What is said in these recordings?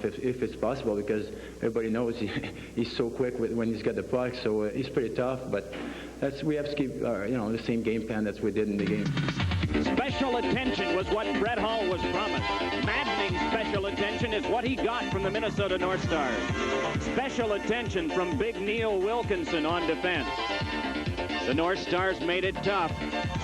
if it's possible, because everybody knows he's so quick when he's got the puck. So he's pretty tough. But we have to keep the same game plan that we did in the game. Special attention was what Brett Hull was promised. Maddening special attention is what he got from the Minnesota North Stars. Special attention from Big Neil Wilkinson on defense. The North Stars made it tough.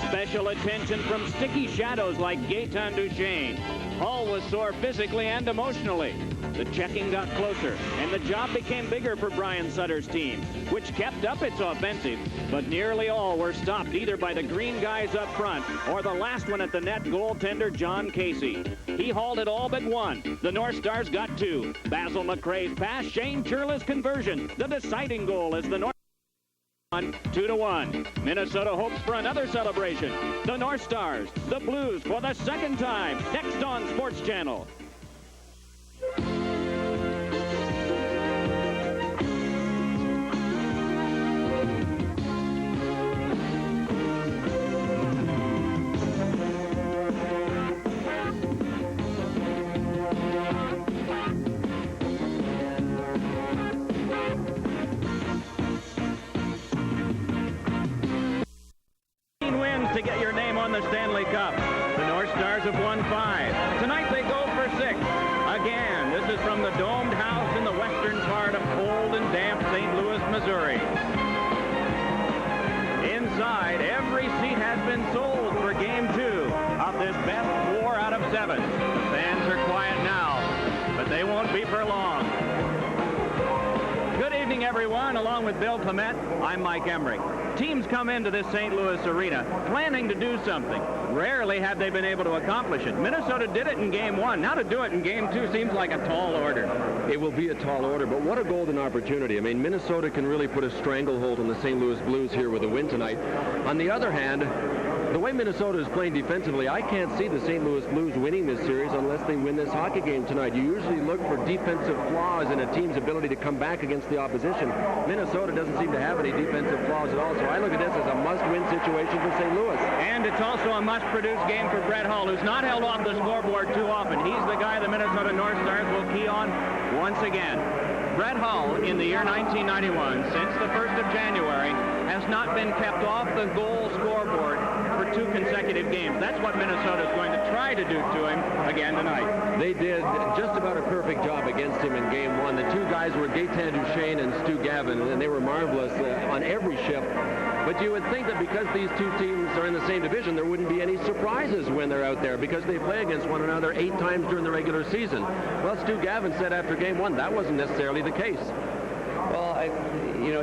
Special attention from sticky shadows like Gaetan Duchesne. Hull was sore physically and emotionally. The checking got closer, and the job became bigger for Brian Sutter's team, which kept up its offensive, but nearly all were stopped either by the green guys up front or the last one at the net, goaltender John Casey. He hauled it all but one. The North Stars got two. Basil McRae's pass, Shane Churla's conversion. The deciding goal as the North 2-1. Minnesota hopes for another celebration. The North Stars, the Blues for the second time, next on Sports Channel. To get your name on the Stanley Cup. The North Stars have won 5. Tonight they go for 6. Again, this is from the domed house in the western part of cold and damp St. Louis, Missouri. Inside, every seat has been sold for Game 2 of this best 4 out of 7. The fans are quiet now, but they won't be for long. Good evening, everyone. Along with Bill Clement, I'm Mike Emmerich. Teams come into this St. Louis arena planning to do something. Rarely have they been able to accomplish it. Minnesota did it in Game 1. Now to do it in Game 2 seems like a tall order. It will be a tall order, but what a golden opportunity. I mean, Minnesota can really put a stranglehold on the St. Louis Blues here with a win tonight. On the other hand, the way Minnesota is playing defensively, I can't see the St. Louis Blues winning this series unless they win this hockey game tonight. You usually look for defensive flaws in a team's ability to come back against the opposition. Minnesota doesn't seem to have any defensive flaws at all, so I look at this as a must-win situation for St. Louis. And it's also a must-produce game for Brett Hull, who's not held off the scoreboard too often. He's the guy the Minnesota North Stars will key on once again. Brett Hull, in the year 1991, since the 1st of January, has not been kept off the goal scoreboard for 2 consecutive games. That's what Minnesota is going to try to do to him again tonight. They did just about a perfect job against him in Game 1. The 2 guys were Gaetan Duchesne and Stu Gavin, and they were marvelous on every shift. But you would think that because these 2 teams are in the same division, there wouldn't be any surprises when they're out there, because they play against one another 8 times during the regular season. Well, Stu Gavin said after Game 1 that wasn't necessarily the case. Well,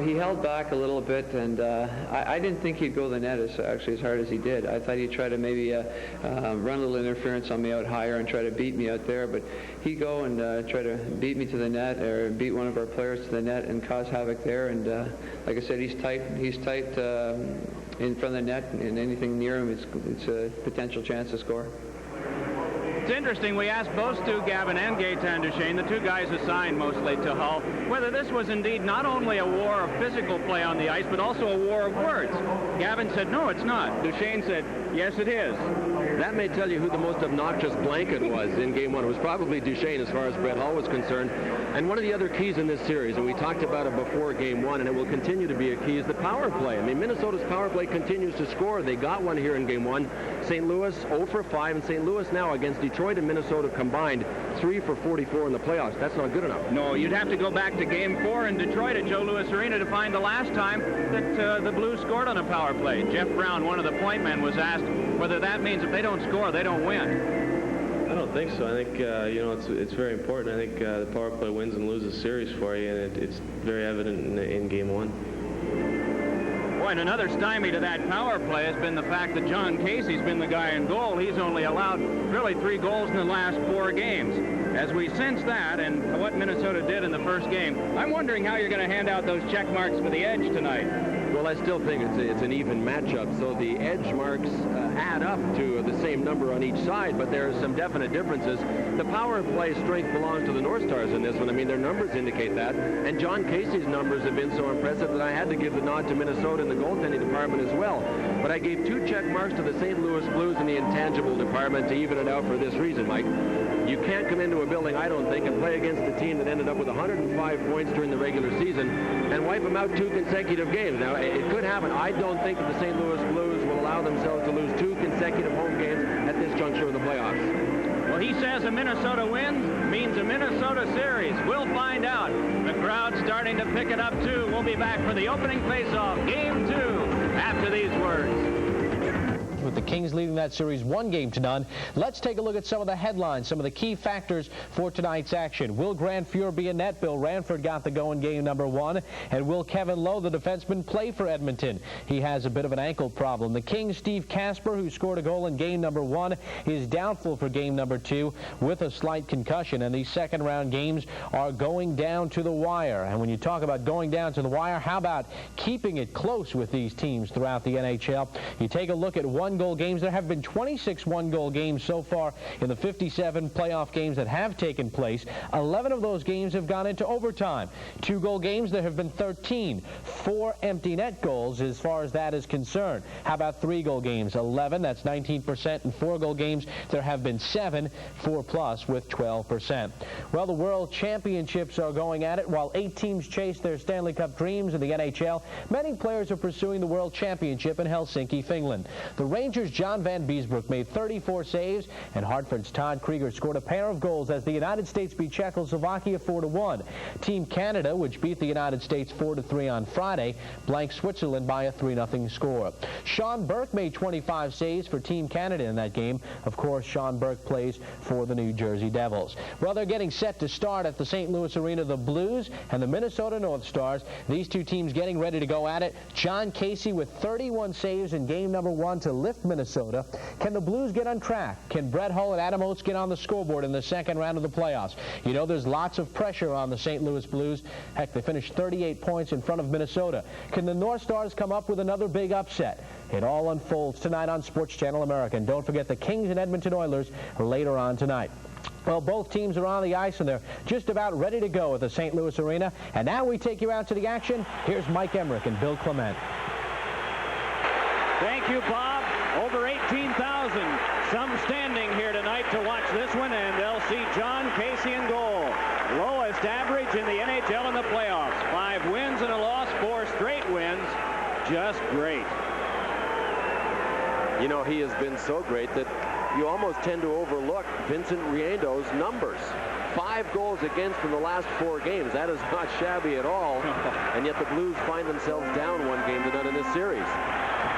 he held back a little bit, and I didn't think he'd go the net as hard as he did. I thought he'd try to maybe run a little interference on me out higher and try to beat me out there, but he'd go and try to beat me to the net or beat one of our players to the net and cause havoc there. And like I said, he's tight in front of the net, and anything near him, it's a potential chance to score. It's interesting, we asked both Stu Gavin and Gaetan Duchesne, the 2 guys assigned mostly to Hull, whether this was indeed not only a war of physical play on the ice, but also a war of words. Gavin said, no, it's not. Duchesne said, yes, it is. That may tell you who the most obnoxious blanket was in Game 1. It was probably Duchesne as far as Brett Hull was concerned. And one of the other keys in this series, and we talked about it before Game 1, and it will continue to be a key, is the power play. I mean, Minnesota's power play continues to score. They got one here in Game 1. St. Louis 0 for 5, and St. Louis now against Detroit and Minnesota combined 3 for 44 in the playoffs. That's not good enough. No, you'd have to go back to Game 4 in Detroit at Joe Louis Arena to find the last time that the Blues scored on a power play. Jeff Brown, one of the point men, was asked whether that means if they don't score, they don't win. I don't think so. I think, it's very important. I think the power play wins and loses series for you, and it's very evident in Game 1. Boy, and another stymie to that power play has been the fact that John Casey's been the guy in goal. He's only allowed really 3 goals in the last 4 games. As we sense that and what Minnesota did in the first game, I'm wondering how you're going to hand out those check marks for the edge tonight. Well, I still think it's an even matchup, so the edge marks add up to the same number on each side, but there are some definite differences. The power play strength belongs to the North Stars in this one. I mean, their numbers indicate that, and John Casey's numbers have been so impressive that I had to give the nod to Minnesota in the goaltending department as well. But I gave 2 check marks to the St. Louis Blues in the intangible department to even it out for this reason, Mike. You can't come into a building, I don't think, and play against a team that ended up with 105 points during the regular season and wipe them out 2 consecutive games. Now, it could happen. I don't think that the St. Louis Blues will allow themselves to lose 2 consecutive home games at this juncture of the playoffs. Well, he says a Minnesota win means a Minnesota series. We'll find out. The crowd's starting to pick it up, too. We'll be back for the opening faceoff, Game 2, after these words. With the Kings leading that series 1-0. Let's take a look at some of the headlines, some of the key factors for tonight's action. Will Grant Fuhr be in net? Bill Ranford got the go in game number 1. And will Kevin Lowe, the defenseman, play for Edmonton? He has a bit of an ankle problem. The Kings' Steve Kasper, who scored a goal in game number 1, is doubtful for game number 2 with a slight concussion. And these second-round games are going down to the wire. And when you talk about going down to the wire, how about keeping it close with these teams throughout the NHL? You take a look at one-goal games. There have been 26 one-goal games so far in the 57 playoff games that have taken place. 11 of those games have gone into overtime. 2-goal games, there have been 13. 4 empty net goals as far as that is concerned. How about 3-goal games? 11, that's 19%. And 4-goal games, there have been 7, 4+ with 12%. Well, the World Championships are going at it. While 8 teams chase their Stanley Cup dreams in the NHL, many players are pursuing the World Championship in Helsinki, Finland. The Rangers' John Van Beesbrook made 34 saves, and Hartford's Todd Krieger scored a pair of goals as the United States beat Czechoslovakia 4-1. Team Canada, which beat the United States 4-3 on Friday, blanked Switzerland by a 3-0 score. Sean Burke made 25 saves for Team Canada in that game. Of course, Sean Burke plays for the New Jersey Devils. Well, they're getting set to start at the St. Louis Arena, the Blues and the Minnesota North Stars. These two teams getting ready to go at it. John Casey with 31 saves in game number 1 to lift Minnesota. Can the Blues get on track? Can Brett Hull and Adam Oates get on the scoreboard in the second round of the playoffs? You know, there's lots of pressure on the St. Louis Blues. Heck, they finished 38 points in front of Minnesota. Can the North Stars come up with another big upset? It all unfolds tonight on Sports Channel America. And don't forget the Kings and Edmonton Oilers later on tonight. Well, both teams are on the ice, and they're just about ready to go at the St. Louis Arena. And now we take you out to the action. Here's Mike Emmerich and Bill Clement. Thank you, Bob. Over 18,000. Some standing here tonight to watch this one, and they'll see John Casey in goal. Lowest average in the NHL in the playoffs. 5 wins and a loss, 4 straight wins. Just great. You know, he has been so great that you almost tend to overlook Vincent Riendo's numbers. 5 goals against in the last 4 games. That is not shabby at all. And yet the Blues find themselves down 1-0 in this series.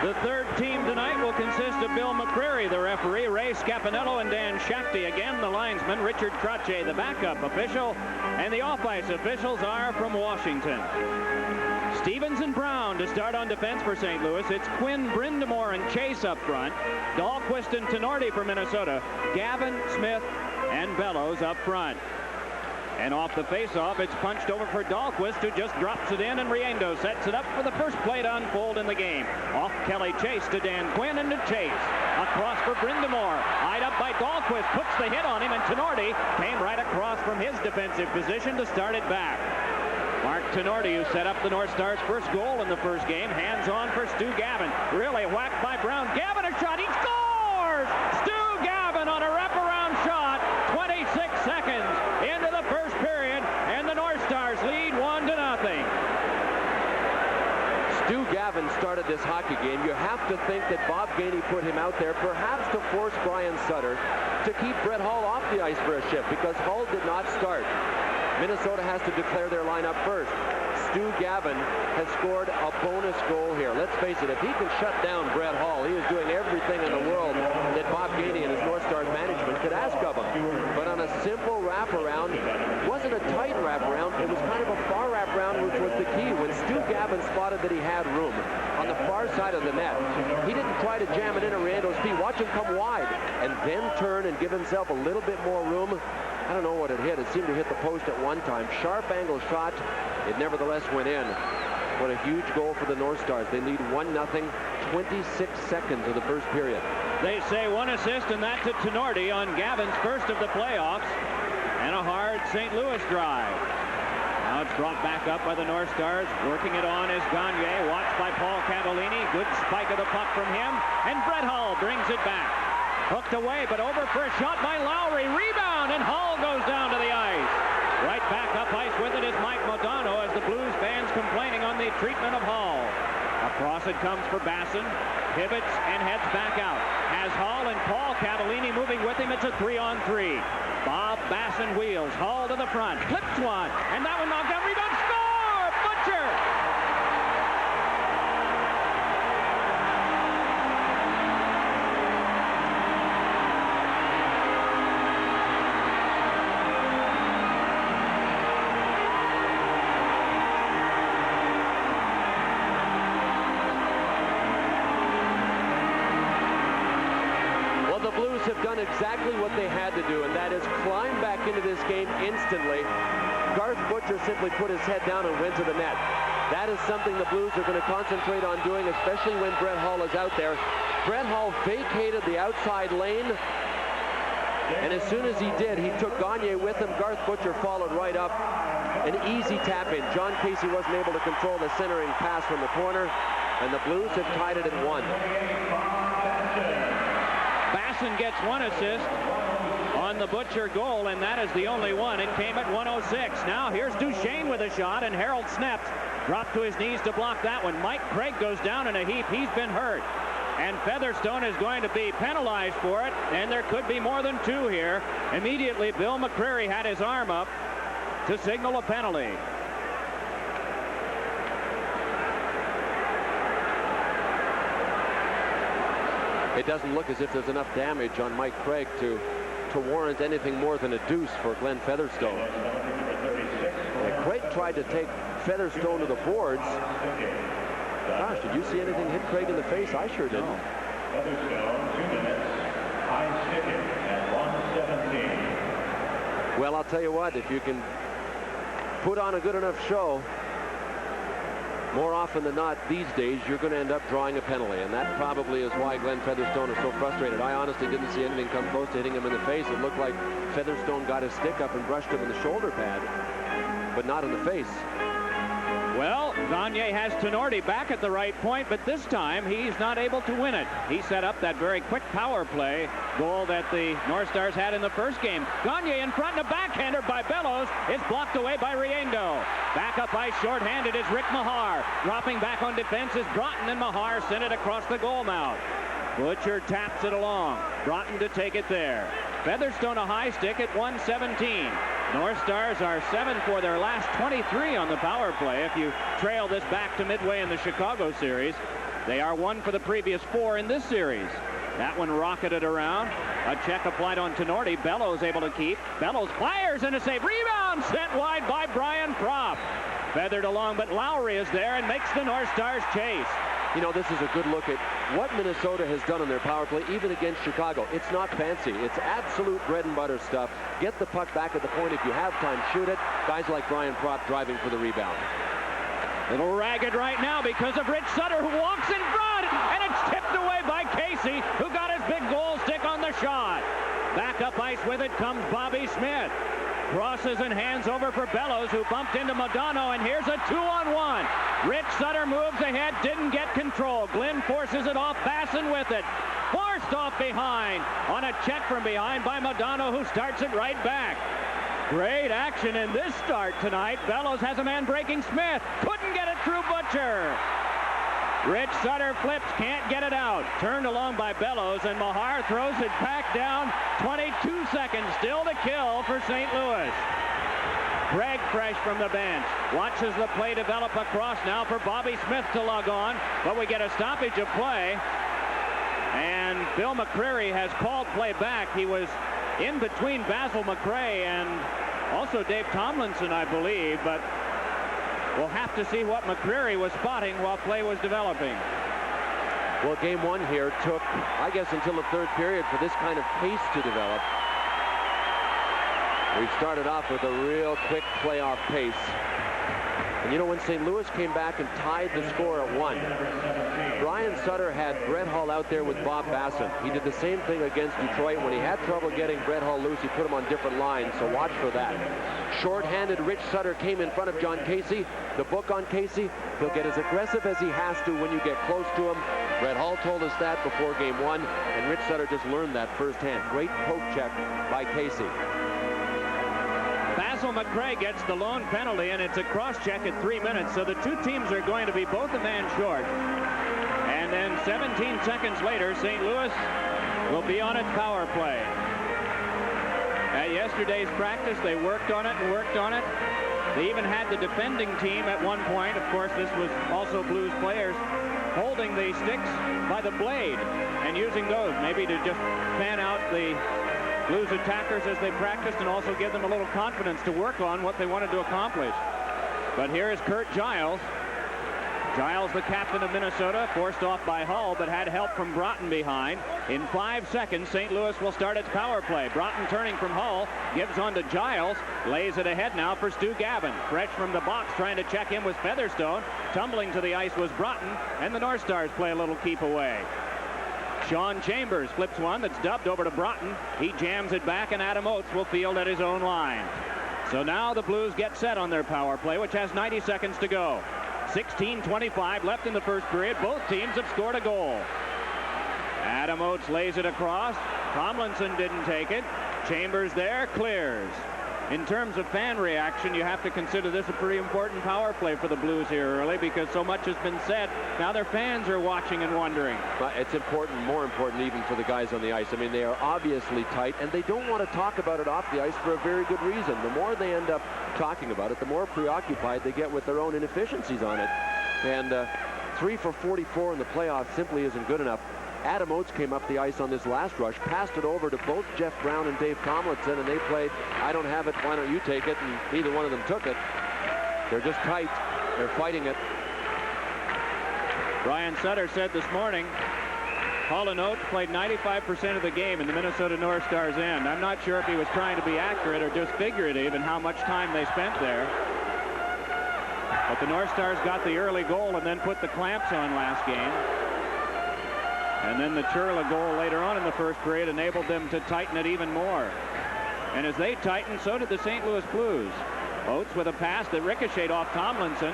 The third team tonight will consist of Bill McCreary, the referee, Ray Scapanello, and Dan Shakti. Again, the linesman, Richard Crotche, the backup official, and the off-ice officials are from Washington. Stevens and Brown to start on defense for St. Louis. It's Quinn, Brindamore, and Chase up front. Dahlquist and Tenorti for Minnesota. Gavin, Smith, and Bellows up front. And off the face-off, it's punched over for Dahlquist, who just drops it in, and Riendo sets it up for the first play to unfold in the game. Off Kelly Chase to Dan Quinn and to Chase. Across for Brindamore. Eyed up by Dahlquist, puts the hit on him, and Tenorti came right across from his defensive position to start it back. Mark Tenorti, who set up the North Stars' first goal in the first game. Hands on for Stu Gavin. Really whacked by Brown. Gavin a shot. He scores! Stu Gavin on a wraparound shot. 26 seconds into the first period, and the North Stars lead 1-0. Stu Gavin started this hockey game. You have to think that Bob Gainey put him out there perhaps to force Brian Sutter to keep Brett Hull off the ice for a shift, because Hull did not start. Minnesota has to declare their lineup first. Stu Gavin has scored a bonus goal here. Let's face it, if he can shut down Brett Hull, he is doing everything in the world that Bob Gainey and his North Stars management could ask of him. But on a simple wraparound, it wasn't a tight wraparound, it was kind of a far wraparound, which was the key. When Stu Gavin spotted that he had room on the far side of the net, he didn't try to jam it into Riendo's feet. Watch him come wide and then turn and give himself a little bit more room. I don't know what it hit. It seemed to hit the post at one time. Sharp angle shot. It nevertheless went in. What a huge goal for the North Stars. They lead 1-0, 26 seconds of the first period. They say 1 assist, and that to Tenorti on Gavin's first of the playoffs. And a hard St. Louis drive. Now it's brought back up by the North Stars. Working it on is Gagne. Watched by Paul Cantolini. Good spike of the puck from him. And Brett Hull brings it back. Hooked away, but over for a shot by Lowry. Rebound, and Hall goes down to the ice. Right back up ice with it is Mike Modano as the Blues fans complaining on the treatment of Hall. Across it comes for Basson. Pivots and heads back out. Has Hall and Paul Cavallini moving with him. It's a 3-on-3. Bob Basson wheels. Hall to the front. Clips one. And that one knocked down. Rebound. Score! Butcher! Well, the Blues have done exactly what they had to do, and that is climb back into this game instantly. Garth Butcher simply put his head down and went to the net. That is something the Blues are going to concentrate on doing, especially when Brett Hull is out there. Brett Hull vacated the outside lane, and as soon as he did, he took Gagne with him. Garth Butcher followed right up. An easy tap in. John Casey wasn't able to control the centering pass from the corner, and the Blues have tied it at 1. Basson gets one assist on the Butcher goal, and that is the only one. It came at 106. Now here's Duchesne with a shot, and Harold Sneps dropped to his knees to block that one. Mike Craig goes down in a heap. He's been hurt. And Featherstone is going to be penalized for it, and there could be more than 2 here. Immediately, Bill McCreary had his arm up to signal a penalty. It doesn't look as if there's enough damage on Mike Craig to warrant anything more than a deuce for Glenn Featherstone. And Craig tried to take Featherstone to the boards. Gosh, did you see anything hit Craig in the face? I sure didn't. Well, I'll tell you what, if you can put on a good enough show, more often than not these days, you're going to end up drawing a penalty, and that probably is why Glenn Featherstone is so frustrated. I honestly didn't see anything come close to hitting him in the face. It looked like Featherstone got his stick up and brushed him in the shoulder pad, but not in the face. Well, Gagne has Tenorti back at the right point, but this time he's not able to win it. He set up that very quick power play goal that the North Stars had in the first game. Gagne in front, and a backhander by Bellows is blocked away by Riendo. Back up ice, short-handed is Rick Mahar. Dropping back on defense is Broughton, and Mahar sent it across the goal mouth. Butcher taps it along. Broughton to take it there. Featherstone a high stick at 117. North Stars are 7 for their last 23 on the power play. If you trail this back to midway in the Chicago series, they are 1 for the previous 4 in this series. That one rocketed around. A check applied on Tenorti. Bellows able to keep. Bellows fires and a save. Rebound sent wide by Brian Propp. Feathered along, but Lowry is there and makes the North Stars chase. You know, this is a good look at what Minnesota has done on their power play, even against Chicago. It's not fancy. It's absolute bread and butter stuff. Get the puck back at the point. If you have time, shoot it. Guys like Brian Propp driving for the rebound. Little ragged right now because of Rich Sutter, who walks in front, and it's tipped away by Casey, who got his big goal stick on the shot. Back up ice with it comes Bobby Smith. Crosses and hands over for Bellows, who bumped into Modano, and here's a 2-on-1. Rich Sutter moves ahead, didn't get control. Glenn forces it off, Basson with it. Forced off behind on a check from behind by Modano, who starts it right back. Great action in this start tonight. Bellows has a man breaking Smith. Couldn't get it through Butcher. Rich Sutter flips, can't get it out. Turned along by Bellows, and Mahar throws it back down. 22 seconds still to kill for St. Louis. Craig fresh from the bench. Watches the play develop across now for Bobby Smith to lug on, but we get a stoppage of play. And Bill McCreary has called play back. He was in between Basil McRae and also Dave Tomlinson, I believe, but we'll have to see what McCreary was spotting while play was developing. Well, game 1 here took, I guess, until the third period for this kind of pace to develop. We started off with a real quick playoff pace. And you know, when St. Louis came back and tied the score at 1, Brian Sutter had Brett Hull out there with Bob Basson. He did the same thing against Detroit. When he had trouble getting Brett Hull loose, he put him on different lines, so watch for that. Short-handed Rich Sutter came in front of John Casey. The book on Casey, he'll get as aggressive as he has to when you get close to him. Brett Hull told us that before game 1, and Rich Sutter just learned that firsthand. Great poke check by Casey. Basil McRae gets the lone penalty, and it's a cross-check at 3 minutes, so the two teams are going to be both a man short. And then 17 seconds later, St. Louis will be on its power play. At yesterday's practice, they worked on it and worked on it. They even had the defending team at one point, of course this was also Blues players, holding the sticks by the blade and using those maybe to just fan out the Blues attackers as they practiced and also give them a little confidence to work on what they wanted to accomplish. But here is Kurt Giles. Giles, the captain of Minnesota, forced off by Hull, but had help from Broughton behind. In 5 seconds, St. Louis will start its power play. Broughton turning from Hull, gives on to Giles, lays it ahead now for Stu Gavin. Fresh from the box, trying to check in with Featherstone. Tumbling to the ice was Broughton, and the North Stars play a little keep away. Sean Chambers flips one that's dubbed over to Broughton. He jams it back, and Adam Oates will field at his own line. So now the Blues get set on their power play, which has 90 seconds to go. 16:25 left in the first period. Both teams have scored a goal. Adam Oates lays it across. Tomlinson didn't take it. Chambers there, clears. In terms of fan reaction, you have to consider this a pretty important power play for the Blues here early because so much has been said. Now their fans are watching and wondering. But it's important, more important even for the guys on the ice. I mean, they are obviously tight, and they don't want to talk about it off the ice for a very good reason. The more they end up talking about it, the more preoccupied they get with their own inefficiencies on it. And 3 for 44 in the playoffs simply isn't good enough. Adam Oates came up the ice on this last rush, passed it over to both Jeff Brown and Dave Tomlinson, and they played, I don't have it, why don't you take it, and neither one of them took it. They're just tight. They're fighting it. Brian Sutter said this morning, Hall and Oates played 95% of the game in the Minnesota North Stars end. I'm not sure if he was trying to be accurate or just figurative in how much time they spent there. But the North Stars got the early goal and then put the clamps on last game. And then the Churla goal later on in the first period enabled them to tighten it even more. And as they tightened, so did the St. Louis Blues. Oates with a pass that ricocheted off Tomlinson.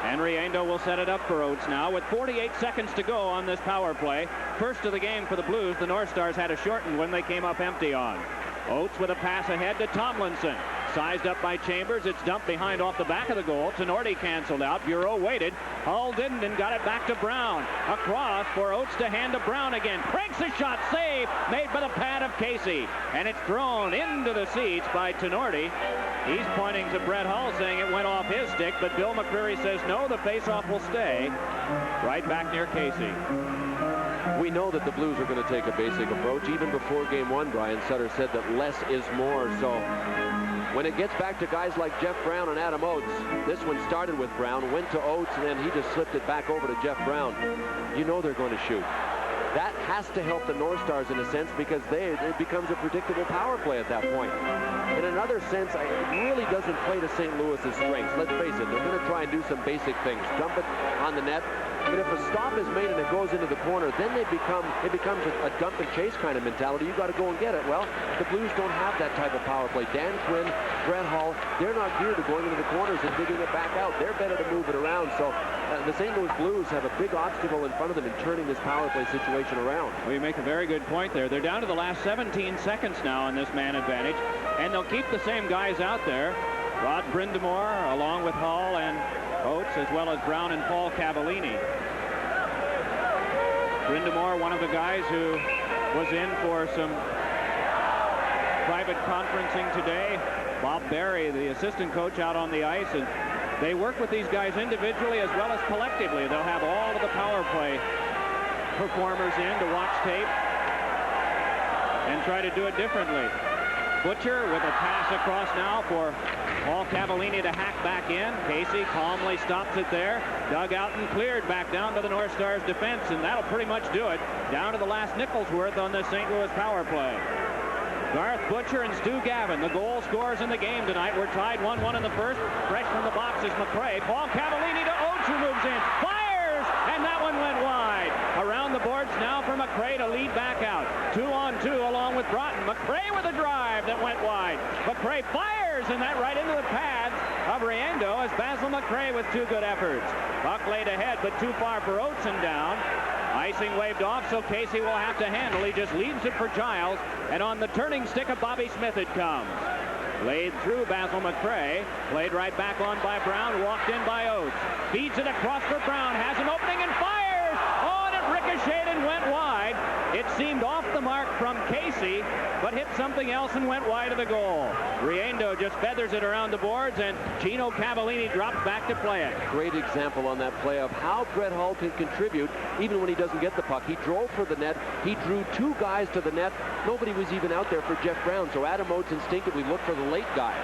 Henry Endo will set it up for Oates now with 48 seconds to go on this power play. First of the game for the Blues. The North Stars had a shortened one they came up empty on. Oates with a pass ahead to Tomlinson. Sized up by Chambers. It's dumped behind off the back of the goal. Tenorti canceled out. Bureau waited. Hull didn't and got it back to Brown. Across for Oates to hand to Brown again. Cranks a shot. Save made by the pad of Casey. And it's thrown into the seats by Tenorti. He's pointing to Brett Hull saying it went off his stick, but Bill McCreary says no, the faceoff will stay right back near Casey. We know that the Blues are going to take a basic approach. Even before game 1, Brian Sutter said that less is more. So when it gets back to guys like Jeff Brown and Adam Oates, this one started with Brown, went to Oates, and then he just slipped it back over to Jeff Brown. You know they're going to shoot. That has to help the North Stars in a sense because it becomes a predictable power play at that point. In another sense, it really doesn't play to St. Louis's strengths. Let's face it, they're going to try and do some basic things. Dump it on the net. But if a stop is made and it goes into the corner, then it becomes a dump and chase kind of mentality. You got to go and get it. Well, the Blues don't have that type of power play. Dan Quinn, Brett Hull, they're not geared to going into the corners and digging it back out. They're better to move it around. So the St. Louis Blues have a big obstacle in front of them in turning this power play situation around. Well, you make a very good point there. They're down to the last 17 seconds now on this man advantage, and they'll keep the same guys out there. Rod Brindamore along with Hull and Oates, as well as Brown and Paul Cavallini. Brindamore, one of the guys who was in for some private conferencing today. Bob Barry, the assistant coach, out on the ice, and they work with these guys individually as well as collectively. They'll have all of the power play performers in to watch tape and try to do it differently. Butcher with a pass across now for Paul Cavallini to hack back in. Casey calmly stops it there. Dug out and cleared back down to the North Stars defense, and that'll pretty much do it. Down to the last nickel's worth on this St. Louis power play. Garth Butcher and Stu Gavin, the goal scorers in the game tonight. We're tied 1-1 in the first. Fresh from the box is McRae. Paul Cavallini to Oates, who moves in. Fires! And that one went wide. Around the boards now for McRae to lead back out. 2-on-2 along with Broughton. McRae with a drive that went wide. McRae fires, and that right into the pads of Riendo as Basil McRae with two good efforts. Buck laid ahead, but too far for Oates and down. Icing waved off, so Casey will have to handle. He just leaves it for Giles, and on the turning stick of Bobby Smith it comes. Laid through Basil McCray, played right back on by Brown, walked in by Oates. Feeds it across for Brown, has an opening and fires! Oh, and it ricocheted and went wide. It seemed off the mark from Casey, but hit something else and went wide of the goal. Riendo just feathers it around the boards, and Gino Cavallini drops back to play it. Great example on that play of how Brett Hull can contribute even when he doesn't get the puck. He drove for the net. He drew two guys to the net. Nobody was even out there for Jeff Brown, so Adam Oates instinctively looked for the late guy.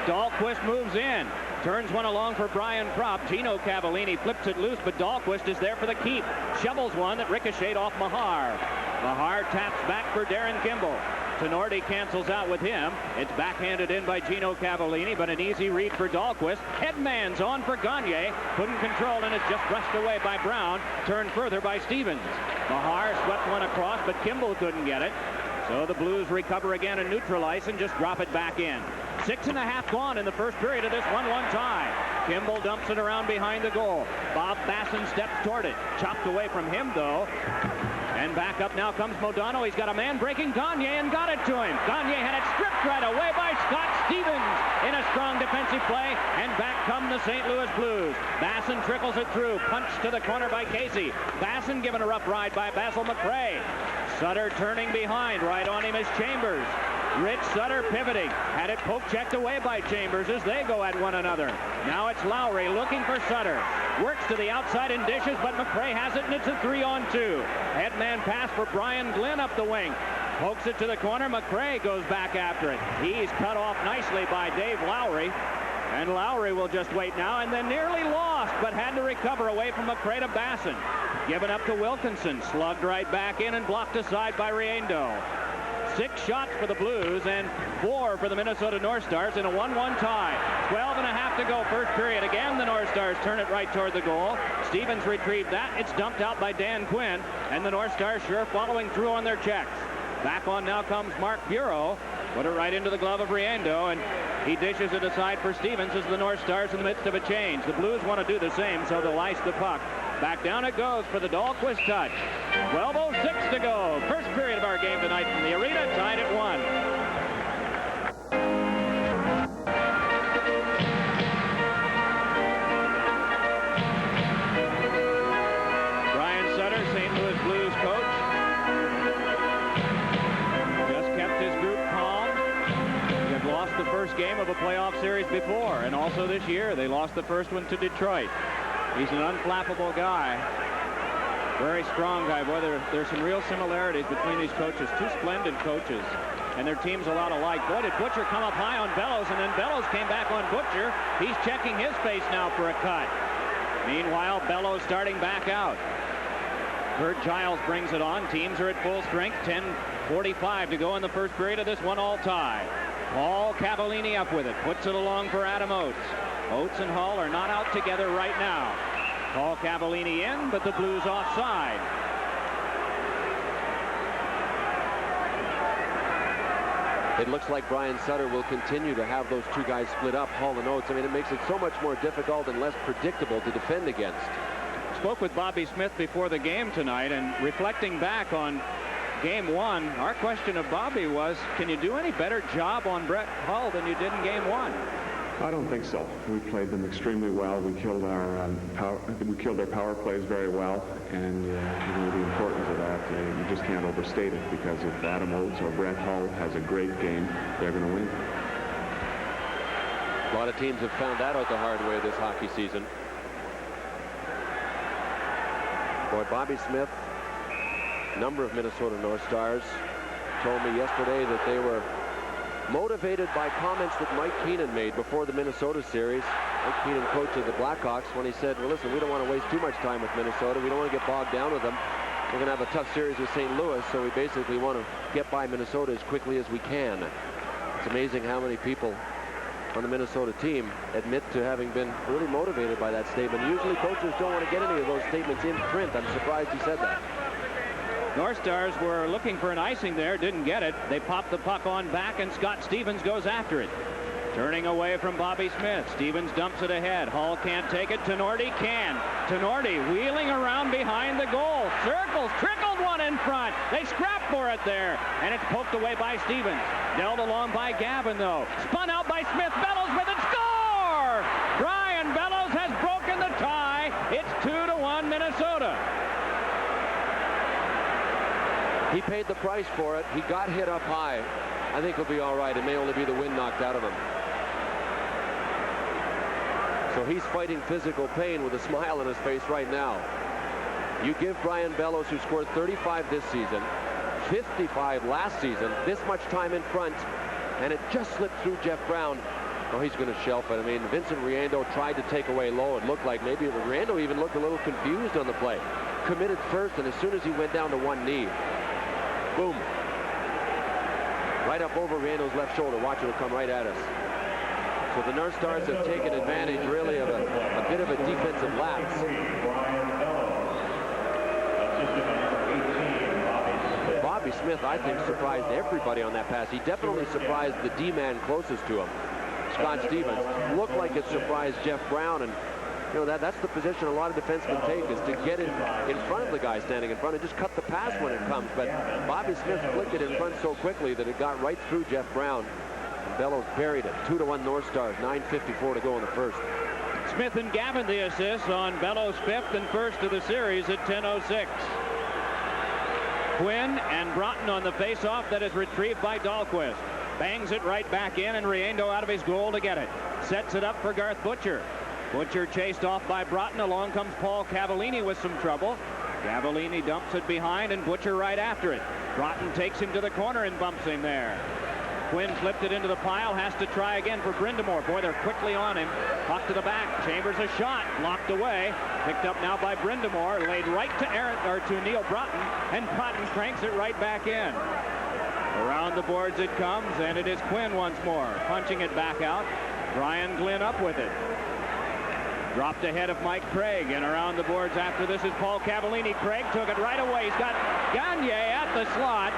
Dahlquist moves in. Turns one along for Brian Propp. Gino Cavallini flips it loose, but Dahlquist is there for the keep. Shovels one that ricocheted off Mahar. Mahar taps back for Darren Kimball. Tenorti cancels out with him. It's backhanded in by Gino Cavallini, but an easy read for Dahlquist. Headman's on for Gagne. Couldn't control, and it's just brushed away by Brown. Turned further by Stevens. Mahar swept one across, but Kimball couldn't get it. So the Blues recover again and neutralize and just drop it back in. 6.5 gone in the first period of this 1-1 tie. Kimball dumps it around behind the goal. Bob Basson steps toward it. Chopped away from him, though. And back up now comes Modano. He's got a man breaking Gagne and got it to him. Gagne had it stripped right away by Scott Stevens in a strong defensive play. And back come the St. Louis Blues. Basson trickles it through. Punched to the corner by Casey. Basson given a rough ride by Basil McCray. Sutter turning behind. Right on him is Chambers. Rich Sutter pivoting. Had it poke checked away by Chambers as they go at one another. Now it's Lowry looking for Sutter. Works to the outside and dishes, but McCray has it, and it's a 3-on-2. Headman pass for Brian Glynn up the wing. Pokes it to the corner. McCray goes back after it. He's cut off nicely by Dave Lowry. And Lowry will just wait now, and then nearly lost, but had to recover away from McCray to Basson. Given up to Wilkinson. Slugged right back in and blocked aside by Riendo. 6 shots for the Blues and 4 for the Minnesota North Stars in a 1-1 tie. 12.5 to go first period. Again, the North Stars turn it right toward the goal. Stevens retrieved that. It's dumped out by Dan Quinn, and the North Stars sure following through on their checks. Back on now comes Mark Bureau. Put it right into the glove of Riendo, and he dishes it aside for Stevens as the North Stars in the midst of a change. The Blues want to do the same, so they'll ice the puck. Back down it goes for the Dahlquist touch. 12:06 to go. First period of our game tonight from the arena, tied at 1. Brian Sutter, St. Louis Blues coach, just kept his group calm. He had lost the first game of a playoff series before, and also this year they lost the first one to Detroit. He's an unflappable guy. Very strong guy. Boy, there's some real similarities between these coaches. Two splendid coaches. And their teams a lot alike. Boy, did Butcher come up high on Bellows, and then Bellows came back on Butcher. He's checking his face now for a cut. Meanwhile, Bellows starting back out. Bert Giles brings it on. Teams are at full strength. 10:45 to go in the first period of this 1-all tie. Paul Cavallini up with it. Puts it along for Adam Oates. Oates and Hull are not out together right now. Paul Cavallini in, but the Blues offside. It looks like Brian Sutter will continue to have those two guys split up, Hull and Oates. I mean, it makes it so much more difficult and less predictable to defend against. Spoke with Bobby Smith before the game tonight, and reflecting back on Game 1, our question of Bobby was, can you do any better job on Brett Hull than you did in Game 1? I don't think so. We played them extremely well. We killed their power plays very well, and the importance of that, you just can't overstate it, because if Adam Oates or Brett Hull has a great game, they're going to win. A lot of teams have found that out the hard way this hockey season. Boy, Bobby Smith, a number of Minnesota North Stars, told me yesterday that they were motivated by comments that Mike Keenan made before the Minnesota series. Mike Keenan, coach of the Blackhawks, when he said, well, listen, we don't want to waste too much time with Minnesota. We don't want to get bogged down with them. We're going to have a tough series with St. Louis, so we basically want to get by Minnesota as quickly as we can. It's amazing how many people on the Minnesota team admit to having been really motivated by that statement. Usually coaches don't want to get any of those statements in print. I'm surprised he said that. North Stars were looking for an icing there, didn't get it. They popped the puck on back, and Scott Stevens goes after it. Turning away from Bobby Smith. Stevens dumps it ahead. Hall can't take it. Tenorti can. Tenorti wheeling around behind the goal. Circles. Trickled one in front. They scrap for it there. And it's poked away by Stevens. Dealt along by Gavin, though. Spun out by Smith. Bellows with it. Score! Brian Bellows has broken the tie. It's 2-1 Minnesota. He paid the price for it. He got hit up high. I think he'll be all right. It may only be the wind knocked out of him. So he's fighting physical pain with a smile on his face right now. You give Brian Bellows, who scored 35 this season, 55 last season, this much time in front, and it just slipped through Jeff Brown. Oh, he's going to shelf it. I mean, Vincent Riendo tried to take away low. It looked like maybe Riendo even looked a little confused on the play. Committed first, and as soon as he went down to one knee, boom. Right up over Riendo's left shoulder. Watch, it'll come right at us. So the North Stars have taken advantage, really, of a bit of a defensive lapse. Bobby Smith, I think, surprised everybody on that pass. He definitely surprised the D-man closest to him, Scott Stevens. Looked like it surprised Jeff Brown, and you know that's the position a lot of defensemen take, is to get in front of the guy standing in front and just cut the pass when it comes. But Bobby Smith flicked it in front so quickly that it got right through Jeff Brown. Bellows buried it. 2-1 North Stars. 9:54 to go in the first. Smith and Gavin the assists on Bellows' fifth and first of the series at 10:06. Quinn and Broughton on the face-off that is retrieved by Dahlquist. Bangs it right back in, and Riendo out of his goal to get it. Sets it up for Garth Butcher. Butcher chased off by Broughton. Along comes Paul Cavallini with some trouble. Cavallini dumps it behind, and Butcher right after it. Broughton takes him to the corner and bumps him there. Quinn flipped it into the pile, has to try again for Brindamore. Boy, they're quickly on him. Puck to the back. Chambers a shot, blocked away. Picked up now by Brindamore, laid right to Neil Broughton, and Broughton cranks it right back in. Around the boards it comes, and it is Quinn once more, punching it back out. Brian Glynn up with it. Dropped ahead of Mike Craig, and around the boards after this is Paul Cavallini. Craig took it right away. He's got Gagne at the slot,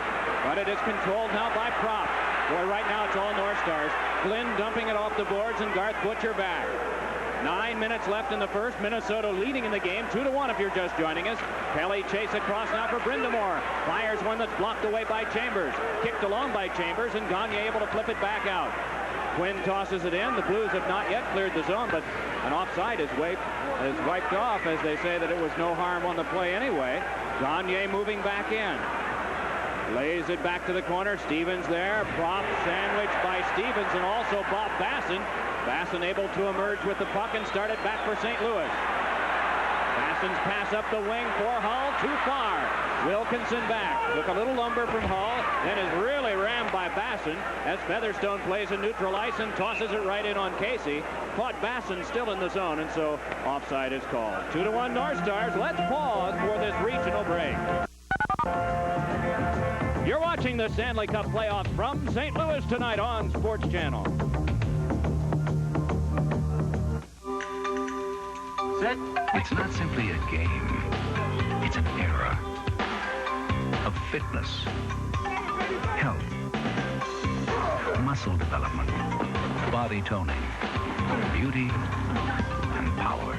but it is controlled now by Prop. Boy, right now it's all North Stars. Glynn dumping it off the boards, and Garth Butcher back. 9 minutes left in the first. Minnesota leading in the game, 2-1 if you're just joining us. Kelly chase across now for Brindamore. Fires one that's blocked away by Chambers. Kicked along by Chambers, and Gagne able to flip it back out. Quinn tosses it in. The Blues have not yet cleared the zone, but an offside is wiped off, as they say that it was no harm on the play anyway. Gagne moving back in. Lays it back to the corner. Stevens there. Prop sandwiched by Stevens, and also Bob Basson. Basson able to emerge with the puck and start it back for St. Louis. Basson's pass up the wing for Hull. Too far. Wilkinson back. Took a little lumber from Hull, then is really rammed by Basson as Featherstone plays in neutral ice and tosses it right in on Casey. Caught Basson still in the zone, and so offside is called. 2-1 North Stars. Let's pause for this regional break. You're watching the Stanley Cup playoffs from St. Louis tonight on Sports Channel. Set. It's not simply a game. It's an era of fitness, health, muscle development, body toning, beauty, and power.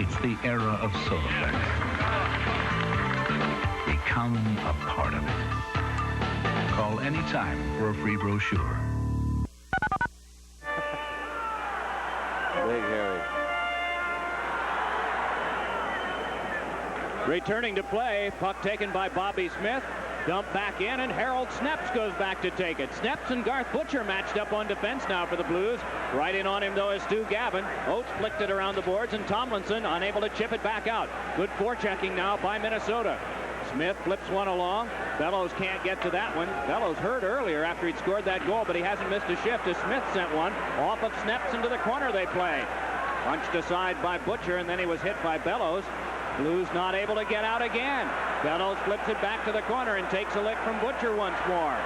It's the era of Solovex. Become a part of it. Call anytime for a free brochure. Big Harry. Returning to play, puck taken by Bobby Smith. Dump back in, and Harold Sneps goes back to take it. Sneps and Garth Butcher matched up on defense now for the Blues. Right in on him, though, is Stu Gavin. Oates flicked it around the boards, and Tomlinson unable to chip it back out. Good forechecking now by Minnesota. Smith flips one along. Bellows can't get to that one. Bellows hurt earlier after he'd scored that goal, but he hasn't missed a shift as Smith sent one. Off of Sneps into the corner they play. Punched aside by Butcher, and then he was hit by Bellows. Blues not able to get out again. Bellows flips it back to the corner and takes a lick from Butcher once more.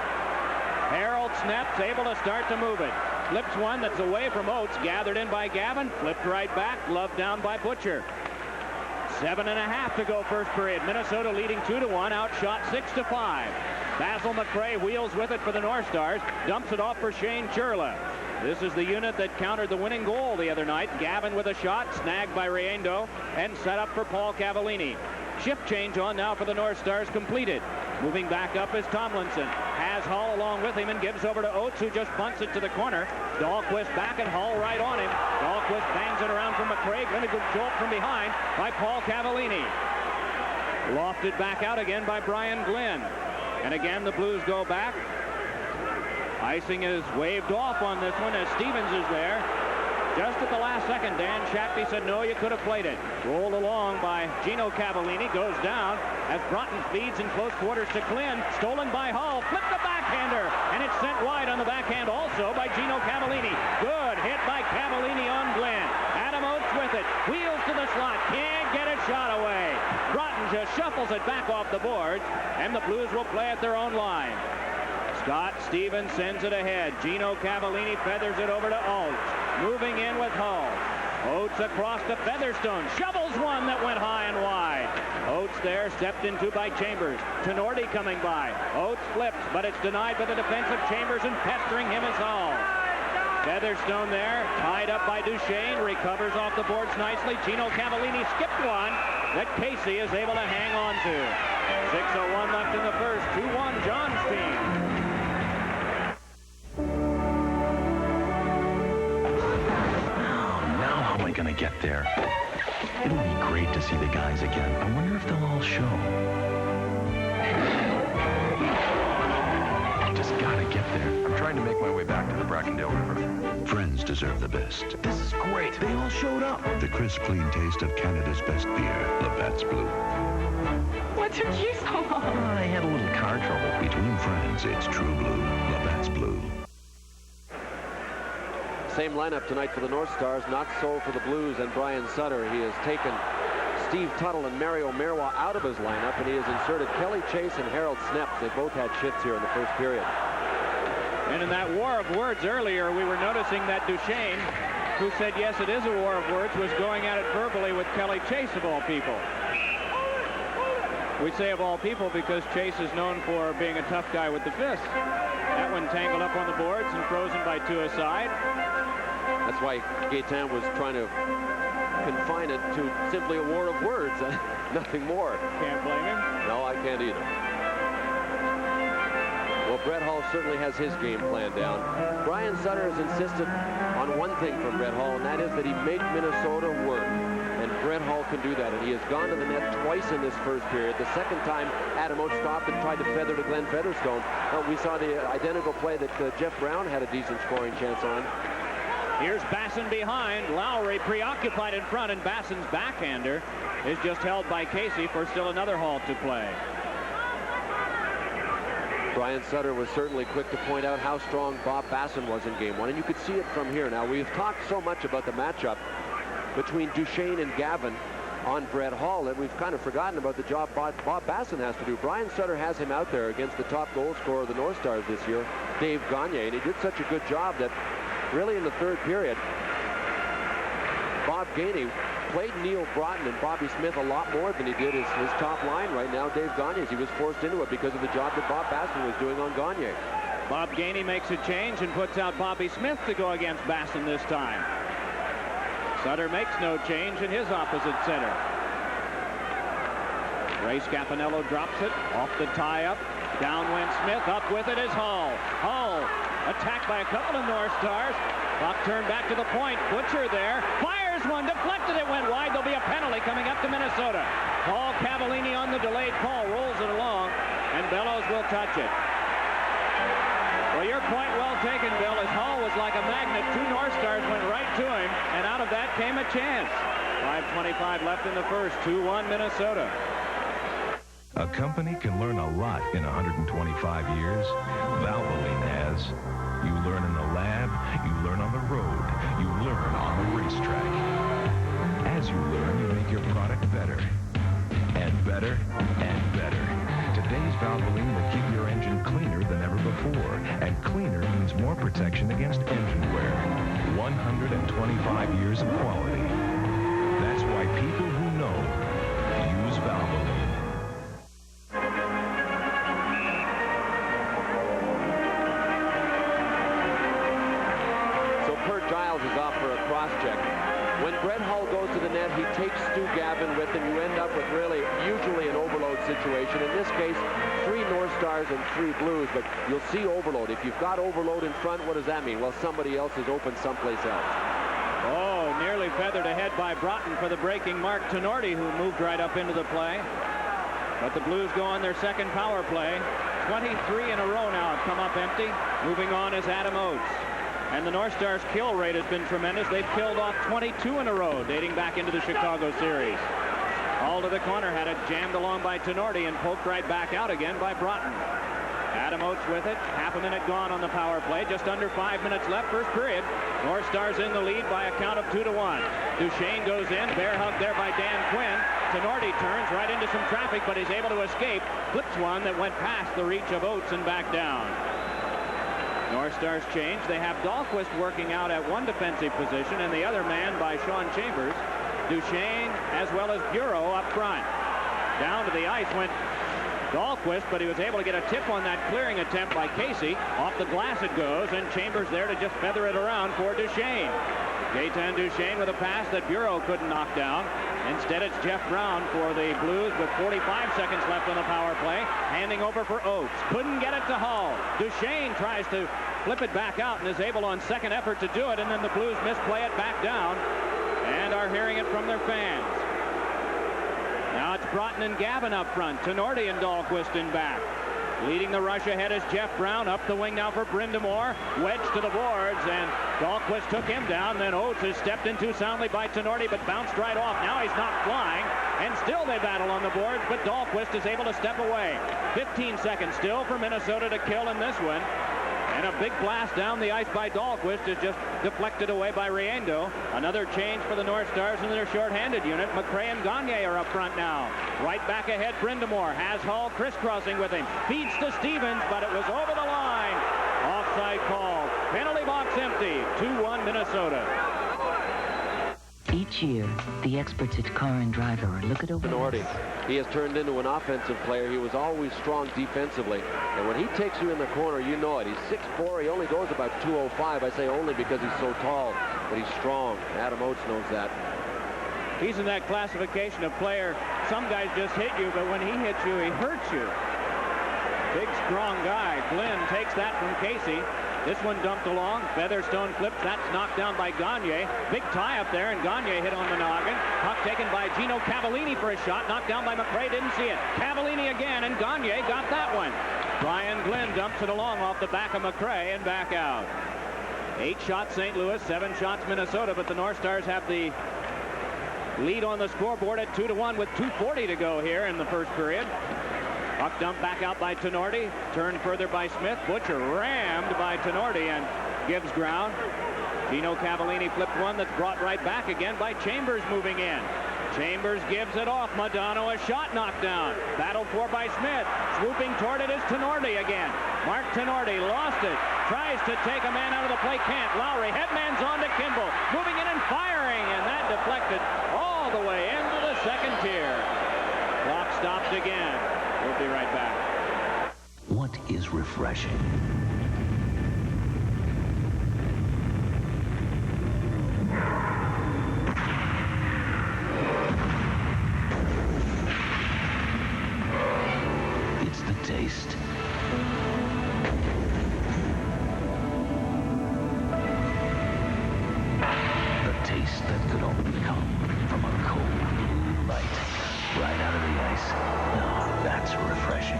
Harold Sneps able to start to move it. Flips one that's away from Oates, gathered in by Gavin, flipped right back, gloved down by Butcher. 7.5 to go first period. Minnesota leading 2-1, outshot 6-5. Basil McRae wheels with it for the North Stars, dumps it off for Shane Churla. This is the unit that countered the winning goal the other night. Gavin with a shot, snagged by Riendo, and set up for Paul Cavallini. Shift change on now for the North Stars completed. Moving back up is Tomlinson. Has Hull along with him and gives over to Oates, who just bunts it to the corner. Dahlquist back and Hull right on him. Dahlquist bangs it around for McRae. Going to go jolt from behind by Paul Cavallini. Lofted back out again by Brian Glenn. And again the Blues go back. Icing is waved off on this one as Stevens is there. Just at the last second, Dan Shapney said, no, you could have played it. Rolled along by Gino Cavallini, goes down as Broughton feeds in close quarters to Glenn. Stolen by Hull, flipped the backhander, and it's sent wide on the backhand also by Gino Cavallini. Good hit by Cavallini on Glenn. Adam Oates with it, wheels to the slot, can't get a shot away. Broughton just shuffles it back off the boards, and the Blues will play at their own line. Scott Stevens sends it ahead. Gino Cavallini feathers it over to Oates. Moving in with Hull. Oates across to Featherstone. Shovels one that went high and wide. Oates there, stepped into by Chambers. Tenorti coming by. Oates flips, but it's denied by the defense of Chambers, and pestering him is Hull. Featherstone there, tied up by Duchesne. Recovers off the boards nicely. Gino Cavallini skipped one that Casey is able to hang on to. 6:01 left in the first. 2-1 John's team. How am I going to get there? It'll be great to see the guys again. I wonder if they'll all show. I just got to get there. I'm trying to make my way back to the Brackendale River. Friends deserve the best. This is great. They all showed up. The crisp, clean taste of Canada's best beer, Labatt's Blue. What took you so long? I had a little car trouble. Between friends, it's true blue. Labatt's Blue. Same lineup tonight for the North Stars, not so for the Blues and Brian Sutter. He has taken Steve Tuttle and Mario Marois out of his lineup, and he has inserted Kelly Chase and Harold Sneps. They both had shifts here in the first period. And in that war of words earlier, we were noticing that Duchesne, who said, yes, it is a war of words, was going at it verbally with Kelly Chase, of all people. We say of all people because Chase is known for being a tough guy with the fist. That one tangled up on the boards and frozen by two aside. That's why Gaetan was trying to confine it to simply a war of words, nothing more. Can't blame him. No, I can't either. Well, Brett Hull certainly has his game plan down. Brian Sutter has insisted on one thing from Brett Hull, and that is that he make Minnesota work. And Brett Hull can do that, and he has gone to the net twice in this first period. The second time, Adam Oates stopped and tried to feather to Glenn Featherstone. We saw the identical play that Jeff Brown had a decent scoring chance on. Here's Basson behind. Lowry preoccupied in front, and Basson's backhander is just held by Casey for still another halt to play. Brian Sutter was certainly quick to point out how strong Bob Basson was in game one, and you could see it from here. Now, we've talked so much about the matchup between Duchesne and Gavin on Brett Hull that we've kind of forgotten about the job Bob Basson has to do. Brian Sutter has him out there against the top goal scorer of the North Stars this year, Dave Gagne, and he did such a good job that really in the third period, Bob Gainey played Neil Broughton and Bobby Smith a lot more than he did his top line right now, Dave Gagne's. He was forced into it because of the job that Bob Basson was doing on Gagne. Bob Gainey makes a change and puts out Bobby Smith to go against Basson this time. Sutter makes no change in his opposite center. Ray Scapanello drops it off the tie-up. Down went Smith. Up with it is Hull. Hull attacked by a couple of North Stars. Buck turned back to the point. Butcher there. Fires one. Deflected. It went wide. There'll be a penalty coming up to Minnesota. Paul Cavallini on the delayed call. Rolls it along. And Bellows will touch it. Well, your point well taken, Bill, as Hull was like a magnet. Two North Stars went right to him. And out of that came a chance. 5:25 left in the first. 2-1 Minnesota. A company can learn a lot in 125 years. Valvoline has. You learn in the lab, you learn on the road, you learn on the racetrack. As you learn, you make your product better. And better, and better. Today's Valvoline will keep your engine cleaner than ever before. And cleaner means more protection against engine wear. 125 years of quality. That's why people who know use Valvoline. Giles is off for a cross-check. When Brett Hull goes to the net, he takes Stu Gavin with him. You end up with really usually an overload situation. In this case, 3 North Stars and 3 Blues, but you'll see overload. If you've got overload in front, what does that mean? Well, somebody else is open someplace else. Oh, nearly feathered ahead by Broughton for the breaking Mark Tenorti, who moved right up into the play. But the Blues go on their second power play. 23 in a row now have come up empty. Moving on is Adam Oates. And the North Stars' kill rate has been tremendous. They've killed off 22 in a row, dating back into the Chicago series. All to the corner, had it jammed along by Tenorti and poked right back out again by Broughton. Adam Oates with it. Half a minute gone on the power play. Just under 5 minutes left, first period. North Stars in the lead by a count of 2-1. Duchesne goes in. Bear hug there by Dan Quinn. Tenorti turns right into some traffic, but he's able to escape. Flips one that went past the reach of Oates and back down. North Stars change. They have Dahlquist working out at one defensive position and the other man by Sean Chambers. Duchesne as well as Bureau up front. Down to the ice went Dahlquist, but he was able to get a tip on that clearing attempt by Casey. Off the glass it goes, and Chambers there to just feather it around for Duchesne. Gaetan Duchesne with a pass that Bureau couldn't knock down. Instead, it's Jeff Brown for the Blues with 45 seconds left on the power play. Handing over for Oates. Couldn't get it to Hull. Duchesne tries to flip it back out and is able on second effort to do it, and then the Blues misplay it back down and are hearing it from their fans. Now it's Broughton and Gavin up front. Tenorti and Dahlquist in back. Leading the rush ahead is Jeff Brown. Up the wing now for Brindamore. Wedged to the boards, and Dahlquist took him down. Then Oates is stepped into soundly by Tenorti, but bounced right off. Now he's not flying, and still they battle on the boards, but Dahlquist is able to step away. 15 seconds still for Minnesota to kill in this one. And a big blast down the ice by Dahlquist is just deflected away by Riendo. Another change for the North Stars in their shorthanded unit. McRae and Gagne are up front now. Right back ahead, Brindamore has Hull crisscrossing with him. Feeds to Stevens, but it was over the line. Offside call. Penalty box empty. 2-1 Minnesota. Each year, the experts at Car and Driver look at Tenorti. He has turned into an offensive player. He was always strong defensively. And when he takes you in the corner, you know it. He's 6'4". He only goes about 205. I say only because he's so tall, but he's strong. Adam Oates knows that. He's in that classification of player. Some guys just hit you, but when he hits you, he hurts you. Big, strong guy. Glenn takes that from Casey. This one dumped along. Featherstone flips. That's knocked down by Gagne. Big tie up there, and Gagne hit on the noggin. Puck taken by Gino Cavallini for a shot. Knocked down by McRae. Didn't see it. Cavallini again, and Gagne got that one. Brian Glenn dumps it along off the back of McRae and back out. 8 shots St. Louis, 7 shots Minnesota, but the North Stars have the lead on the scoreboard at 2-1 with 2:40 to go here in the first period. Puck dumped back out by Tenorti. Turned further by Smith. Butcher rammed by Tenorti and gives ground. Gino Cavallini flipped one that's brought right back again by Chambers moving in. Chambers gives it off. Modano, a shot knocked down. Battled for by Smith. Swooping toward it is Tenorti again. Mark Tenorti lost it. Tries to take a man out of the play. Can't. Lowry. Headman's on to Kimball. Moving in and firing. And that deflected all the way into the second tier. Clock stopped again. We'll be right back. What is refreshing? It's the taste. The taste that could only come from a cold blue light right out of the ice. Now that's refreshing.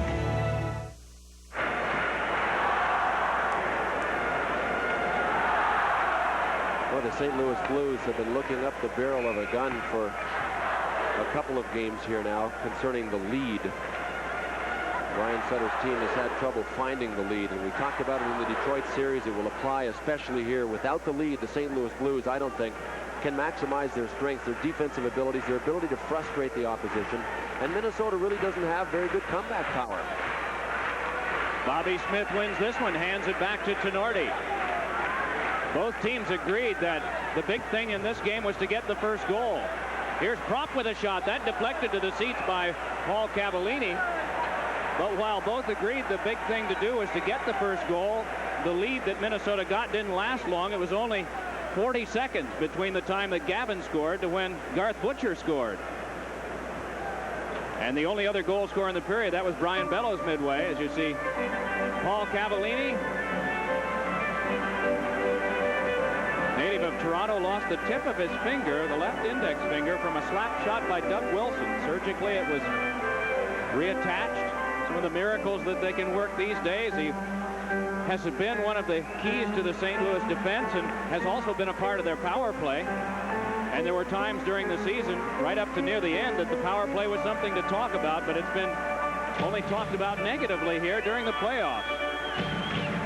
Well, the St. Louis Blues have been looking up the barrel of a gun for a couple of games here now concerning the lead. Ryan Sutter's team has had trouble finding the lead, and we talked about it in the Detroit series. It will apply especially here. Without the lead, the St. Louis Blues, I don't think, can maximize their strengths, their defensive abilities, their ability to frustrate the opposition. And Minnesota really doesn't have very good comeback power. Bobby Smith wins this one, hands it back to Tenorti. Both teams agreed that the big thing in this game was to get the first goal. Here's Propp with a shot. That deflected to the seats by Paul Cavallini. But while both agreed the big thing to do was to get the first goal, the lead that Minnesota got didn't last long. It was only 40 seconds between the time that Gavin scored to when Garth Butcher scored. And the only other goal scorer in the period, that was Brian Bellows midway, as you see Paul Cavallini, native of Toronto, lost the tip of his finger, the left index finger, from a slap shot by Doug Wilson. Surgically, it was reattached. Some of the miracles that they can work these days. He has been one of the keys to the St. Louis defense and has also been a part of their power play. And there were times during the season, right up to near the end, that the power play was something to talk about, but it's been only talked about negatively here during the playoffs.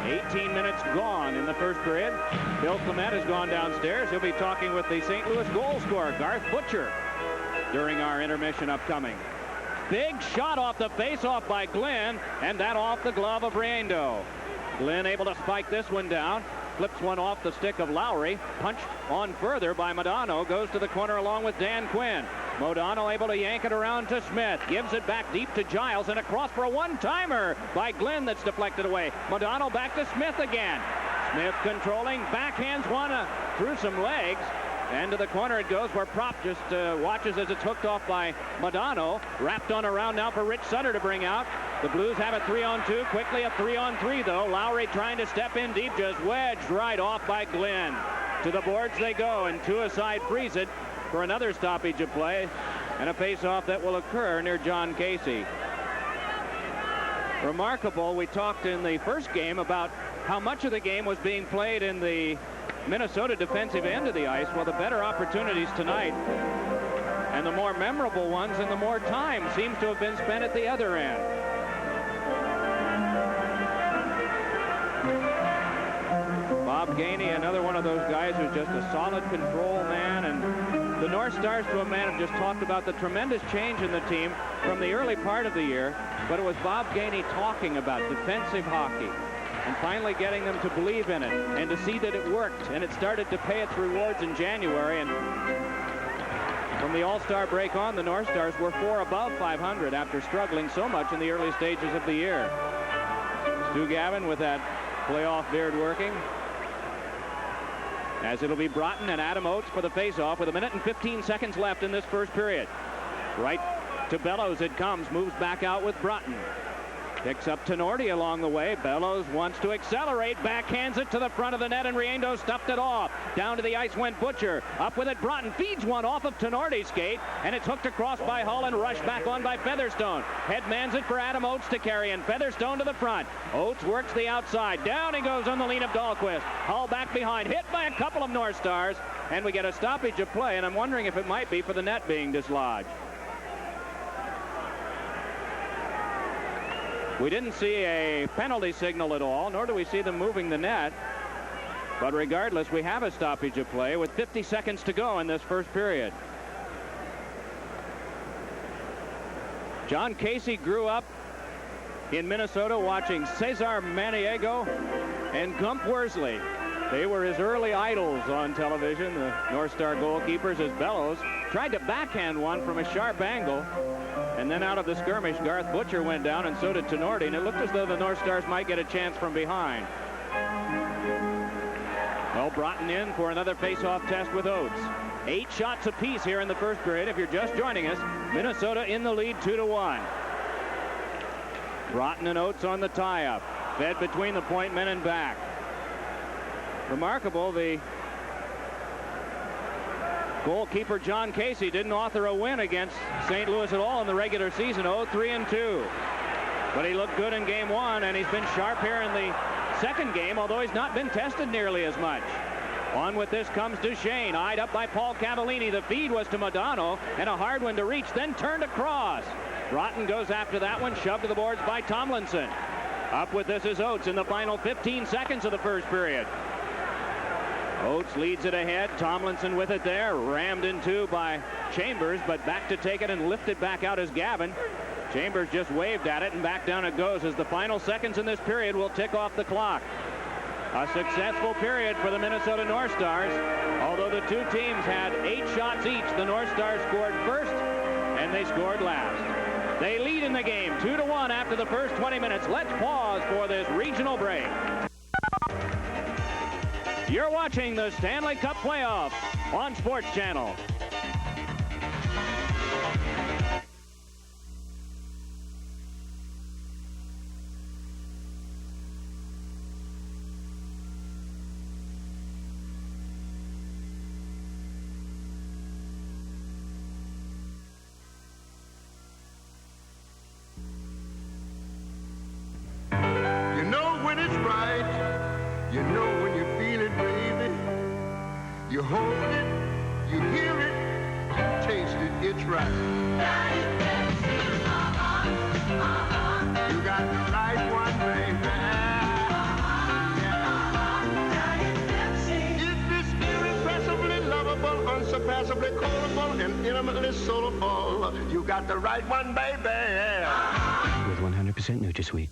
18 minutes gone in the first period. Bill Clement has gone downstairs. He'll be talking with the St. Louis goal scorer, Garth Butcher, during our intermission upcoming. Big shot off the face-off by Glenn, and that off the glove of Riendo. Glenn able to spike this one down. Flips one off the stick of Lowry. Punched on further by Modano. Goes to the corner along with Dan Quinn. Modano able to yank it around to Smith. Gives it back deep to Giles, and across for a one-timer by Glenn that's deflected away. Modano back to Smith again. Smith controlling. Backhands one through some legs. And to the corner it goes, where Prop just watches as it's hooked off by Modano. Wrapped on around now for Rich Sutter to bring out. The Blues have a 3-on-2. Quickly a 3-on-3 though. Lowry trying to step in deep, just wedged right off by Glenn. To the boards they go, and Tuaside frees it for another stoppage of play and a face-off that will occur near John Casey. Remarkable, we talked in the first game about how much of the game was being played in the Minnesota defensive end of the ice. Well, the better opportunities tonight and the more memorable ones and the more time seems to have been spent at the other end. Bob Gainey, another one of those guys who's just a solid control man, and the North Stars, to a man, have just talked about the tremendous change in the team from the early part of the year, but it was Bob Gainey talking about defensive hockey and finally getting them to believe in it and to see that it worked, and it started to pay its rewards in January. And from the All-Star break on, the North Stars were 4 above 500 after struggling so much in the early stages of the year. Stu Gavin with that playoff beard working, as it'll be Broughton and Adam Oates for the face-off with 1 minute and 15 seconds left in this first period. Right to Bellows it comes, moves back out with Broughton. Picks up Tenorti along the way. Bellows wants to accelerate, backhands it to the front of the net, and Riendo stuffed it off. Down to the ice went Butcher. Up with it, Broughton feeds one off of Tenorti's skate, and it's hooked across by Hull and rushed back on by Featherstone. Headmans it for Adam Oates to carry, and Featherstone to the front. Oates works the outside. Down he goes on the lean of Dahlquist. Hull back behind, hit by a couple of North Stars, and we get a stoppage of play, and I'm wondering if it might be for the net being dislodged. We didn't see a penalty signal at all, nor do we see them moving the net. But regardless, we have a stoppage of play with 50 seconds to go in this first period. John Casey grew up in Minnesota watching Cesar Maniego and Gump Worsley. They were his early idols on television, the North Star goalkeepers, as Bellows tried to backhand one from a sharp angle. And then out of the skirmish, Garth Butcher went down, and so did Tenorti, and it looked as though the North Stars might get a chance from behind. Well, Broughton in for another face-off test with Oates. 8 shots apiece here in the first period. If you're just joining us, Minnesota in the lead 2-1. Broughton and Oates on the tie-up. Fed between the point men and back. Remarkable, the goalkeeper John Casey didn't author a win against St. Louis at all in the regular season, 0-3-2. But he looked good in game 1, and he's been sharp here in the second game, although he's not been tested nearly as much. On with this comes Duchesne, eyed up by Paul Cavallini. The feed was to Modano, and a hard one to reach, then turned across. Broughton goes after that one, shoved to the boards by Tomlinson. Up with this is Oates in the final 15 seconds of the first period. Oates leads it ahead. Tomlinson with it there. Rammed into by Chambers, but back to take it and lift it back out as Gavin. Chambers just waved at it, and back down it goes as the final seconds in this period will tick off the clock. A successful period for the Minnesota North Stars. Although the two teams had 8 shots each, the North Stars scored first, and they scored last. They lead in the game 2-1 after the first 20 minutes. Let's pause for this regional break. You're watching the Stanley Cup Playoffs on Sports Channel. You know when it's right, you know when you feel it, baby. You hold it, you hear it, you taste it, it's right. You got the right one, baby. It's this irrepressibly lovable, unsurpassably callable, and intimately soulful. You got the right one, baby. With 100% NutraSweet.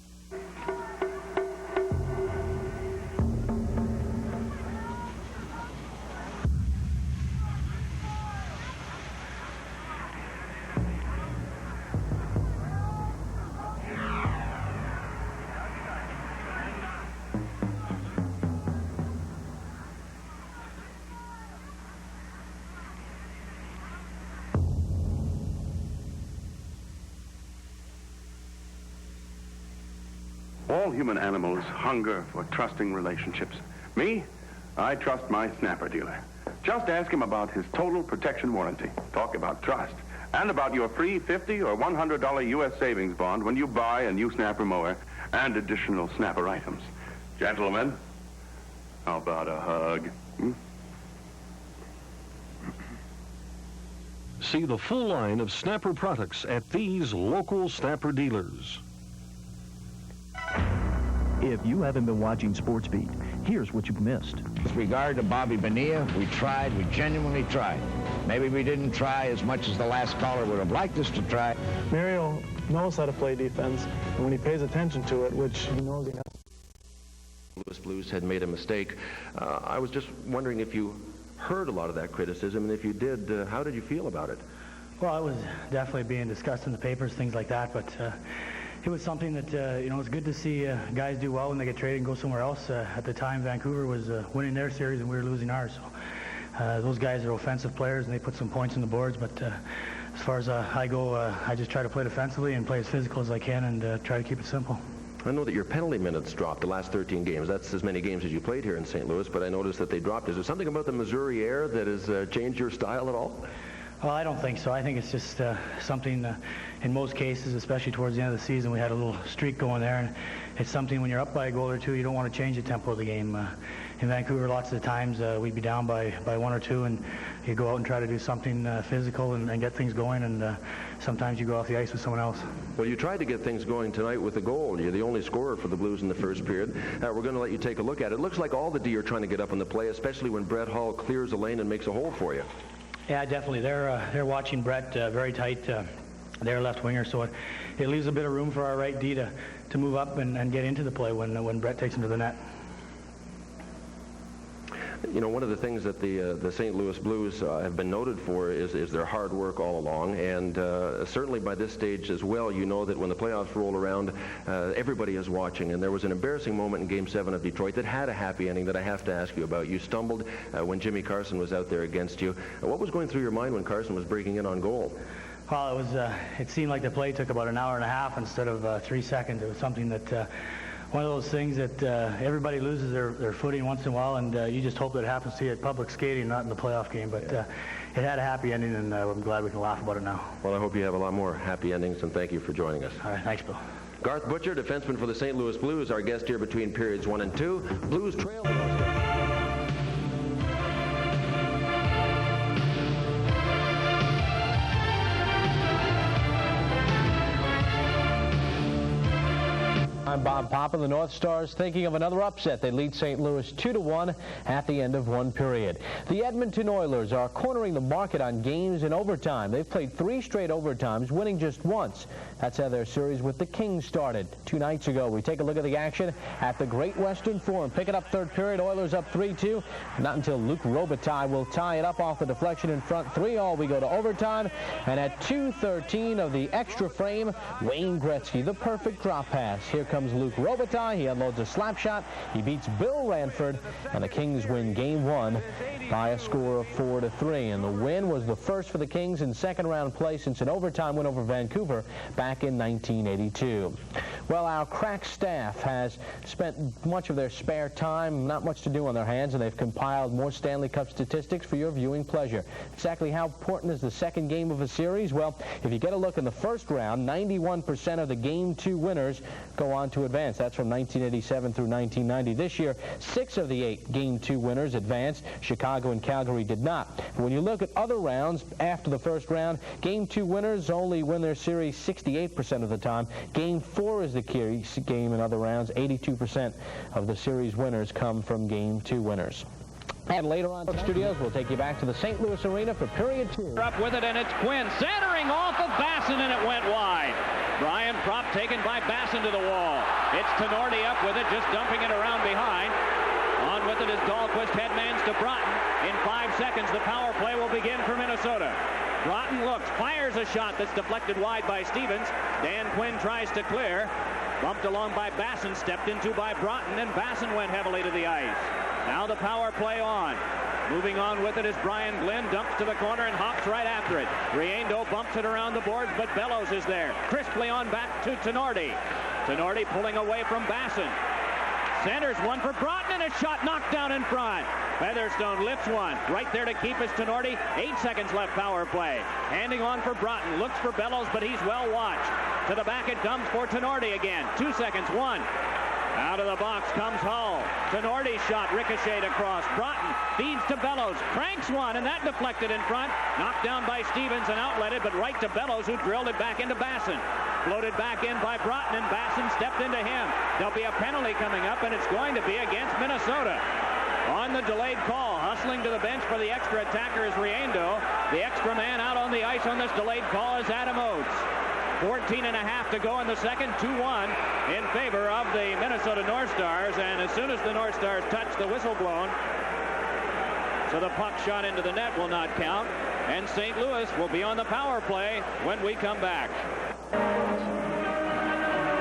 All human animals hunger for trusting relationships. Me, I trust my snapper dealer. Just ask him about his total protection warranty. Talk about trust. And about your free $50 or $100 U.S. savings bond when you buy a new snapper mower and additional snapper items. Gentlemen, how about a hug? See the full line of Snapper products at these local Snapper dealers. If you haven't been watching Sports Beat, here's what you've missed. With regard to Bobby Bonilla, we genuinely tried. Maybe we didn't try as much as the last caller would have liked us to try. Mario knows how to play defense, and when he pays attention to it, which he knows he has. Louis Blues had made a mistake. I was just wondering if you heard a lot of that criticism, and if you did, how did you feel about it? Well, it was definitely being discussed in the papers, things like that, but it was something that, you know, it's good to see guys do well when they get traded and go somewhere else. At the time, Vancouver was winning their series and we were losing ours. So those guys are offensive players and they put some points on the boards, but as far as I go, I just try to play defensively and play as physical as I can and try to keep it simple. I know that your penalty minutes dropped the last 13 games. That's as many games as you played here in St. Louis, but I noticed that they dropped. Is there something about the Missouri air that has changed your style at all? Well, I don't think so. I think it's just something, in most cases, especially towards the end of the season, we had a little streak going there, and it's something when you're up by a goal or two, you don't want to change the tempo of the game. In Vancouver, lots of the times, we'd be down by one or two, and you go out and try to do something physical and get things going, and sometimes you go off the ice with someone else. Well, you tried to get things going tonight with a goal. You're the only scorer for the Blues in the first period. We're going to let you take a look at it. It looks like all the D are trying to get up in the play, especially when Brett Hull clears a lane and makes a hole for you. Yeah, definitely. They're watching Brett very tight. Their left winger, so it leaves a bit of room for our right D to move up and get into the play when Brett takes him to the net. You know, one of the things that the St. Louis Blues have been noted for is their hard work all along, and certainly by this stage as well, you know that when the playoffs roll around, everybody is watching, and there was an embarrassing moment in Game 7 of Detroit that had a happy ending that I have to ask you about. You stumbled when Jimmy Carson was out there against you. What was going through your mind when Carson was breaking in on goal? Well, it seemed like the play took about an hour and a half instead of 3 seconds. It was something that one of those things that everybody loses their footing once in a while, and you just hope that it happens to you at public skating, not in the playoff game. But it had a happy ending, and I'm glad we can laugh about it now. Well, I hope you have a lot more happy endings, and thank you for joining us. All right, thanks, Bill. Garth Butcher, defenseman for the St. Louis Blues, our guest here between periods 1 and 2. Blues trail. I'm Bob Papa. The North Stars thinking of another upset. They lead St. Louis 2-1 at the end of one period. The Edmonton Oilers are cornering the market on games in overtime. They've played 3 straight overtimes, winning just once. That's how their series with the Kings started 2 nights ago. We take a look at the action at the Great Western Forum. Pick it up third period. Oilers up 3-2. Not until Luc Robitaille will tie it up off the deflection in front. 3-3. We go to overtime. And at 2:13 of the extra frame, Wayne Gretzky, the perfect drop pass. Here comes Luc Robitaille. He unloads a slap shot. He beats Bill Ranford. And the Kings win Game 1 by a score of 4-3. And the win was the first for the Kings in second-round play since an overtime win over Vancouver back in 1982. Well, our crack staff has spent much of their spare time, not much to do on their hands, and they've compiled more Stanley Cup statistics for your viewing pleasure. Exactly how important is the second game of a series? Well, if you get a look in the first round, 91% of the Game 2 winners go on to advance. That's from 1987 through 1990. This year, 6 of the 8 Game 2 winners advanced. Chicago and Calgary did not. When you look at other rounds after the first round, Game 2 winners only win their series 68% of the time. Game 4 is the key game in other rounds. 82% of the series winners come from Game 2 winners. And later on in studios, we'll take you back to the St. Louis Arena for period 2. Up with it, and it's Quinn centering off of Basson, and it went wide. Brian Propp taken by Basson to the wall. It's Tenorti up with it, just dumping it around behind. On with it is Dahlquist, headmans to Broughton. In 5 seconds, the power play will begin for Minnesota. Broughton looks, fires a shot that's deflected wide by Stevens. Dan Quinn tries to clear. Bumped along by Basson, stepped into by Broughton, and Basson went heavily to the ice. Now the power play on. Moving on with it is Brian Glynn, dumps to the corner and hops right after it. Riendo bumps it around the boards, but Bellows is there. Crisply on back to Tenorti. Tenorti pulling away from Basson. Centers one for Broughton, and a shot knocked down in front. Featherstone lifts one. Right there to keep is Tenorti. 8 seconds left power play. Handing on for Broughton. Looks for Bellows, but he's well watched. To the back it comes for Tenorti again. 2 seconds, one. Out of the box comes Hull. Tenorti's shot ricocheted across. Broughton feeds to Bellows. Cranks one, and that deflected in front. Knocked down by Stevens and outletted, but right to Bellows, who drilled it back into Basson. Floated back in by Broughton, and Basson stepped into him. There'll be a penalty coming up, and it's going to be against Minnesota. On the delayed call, hustling to the bench for the extra attacker is Riendo. The extra man out on the ice on this delayed call is Adam Oates. 14.5 to go in the second, 2-1 in favor of the Minnesota North Stars. And as soon as the North Stars touch, the whistle blown. So the puck shot into the net will not count. And St. Louis will be on the power play when we come back.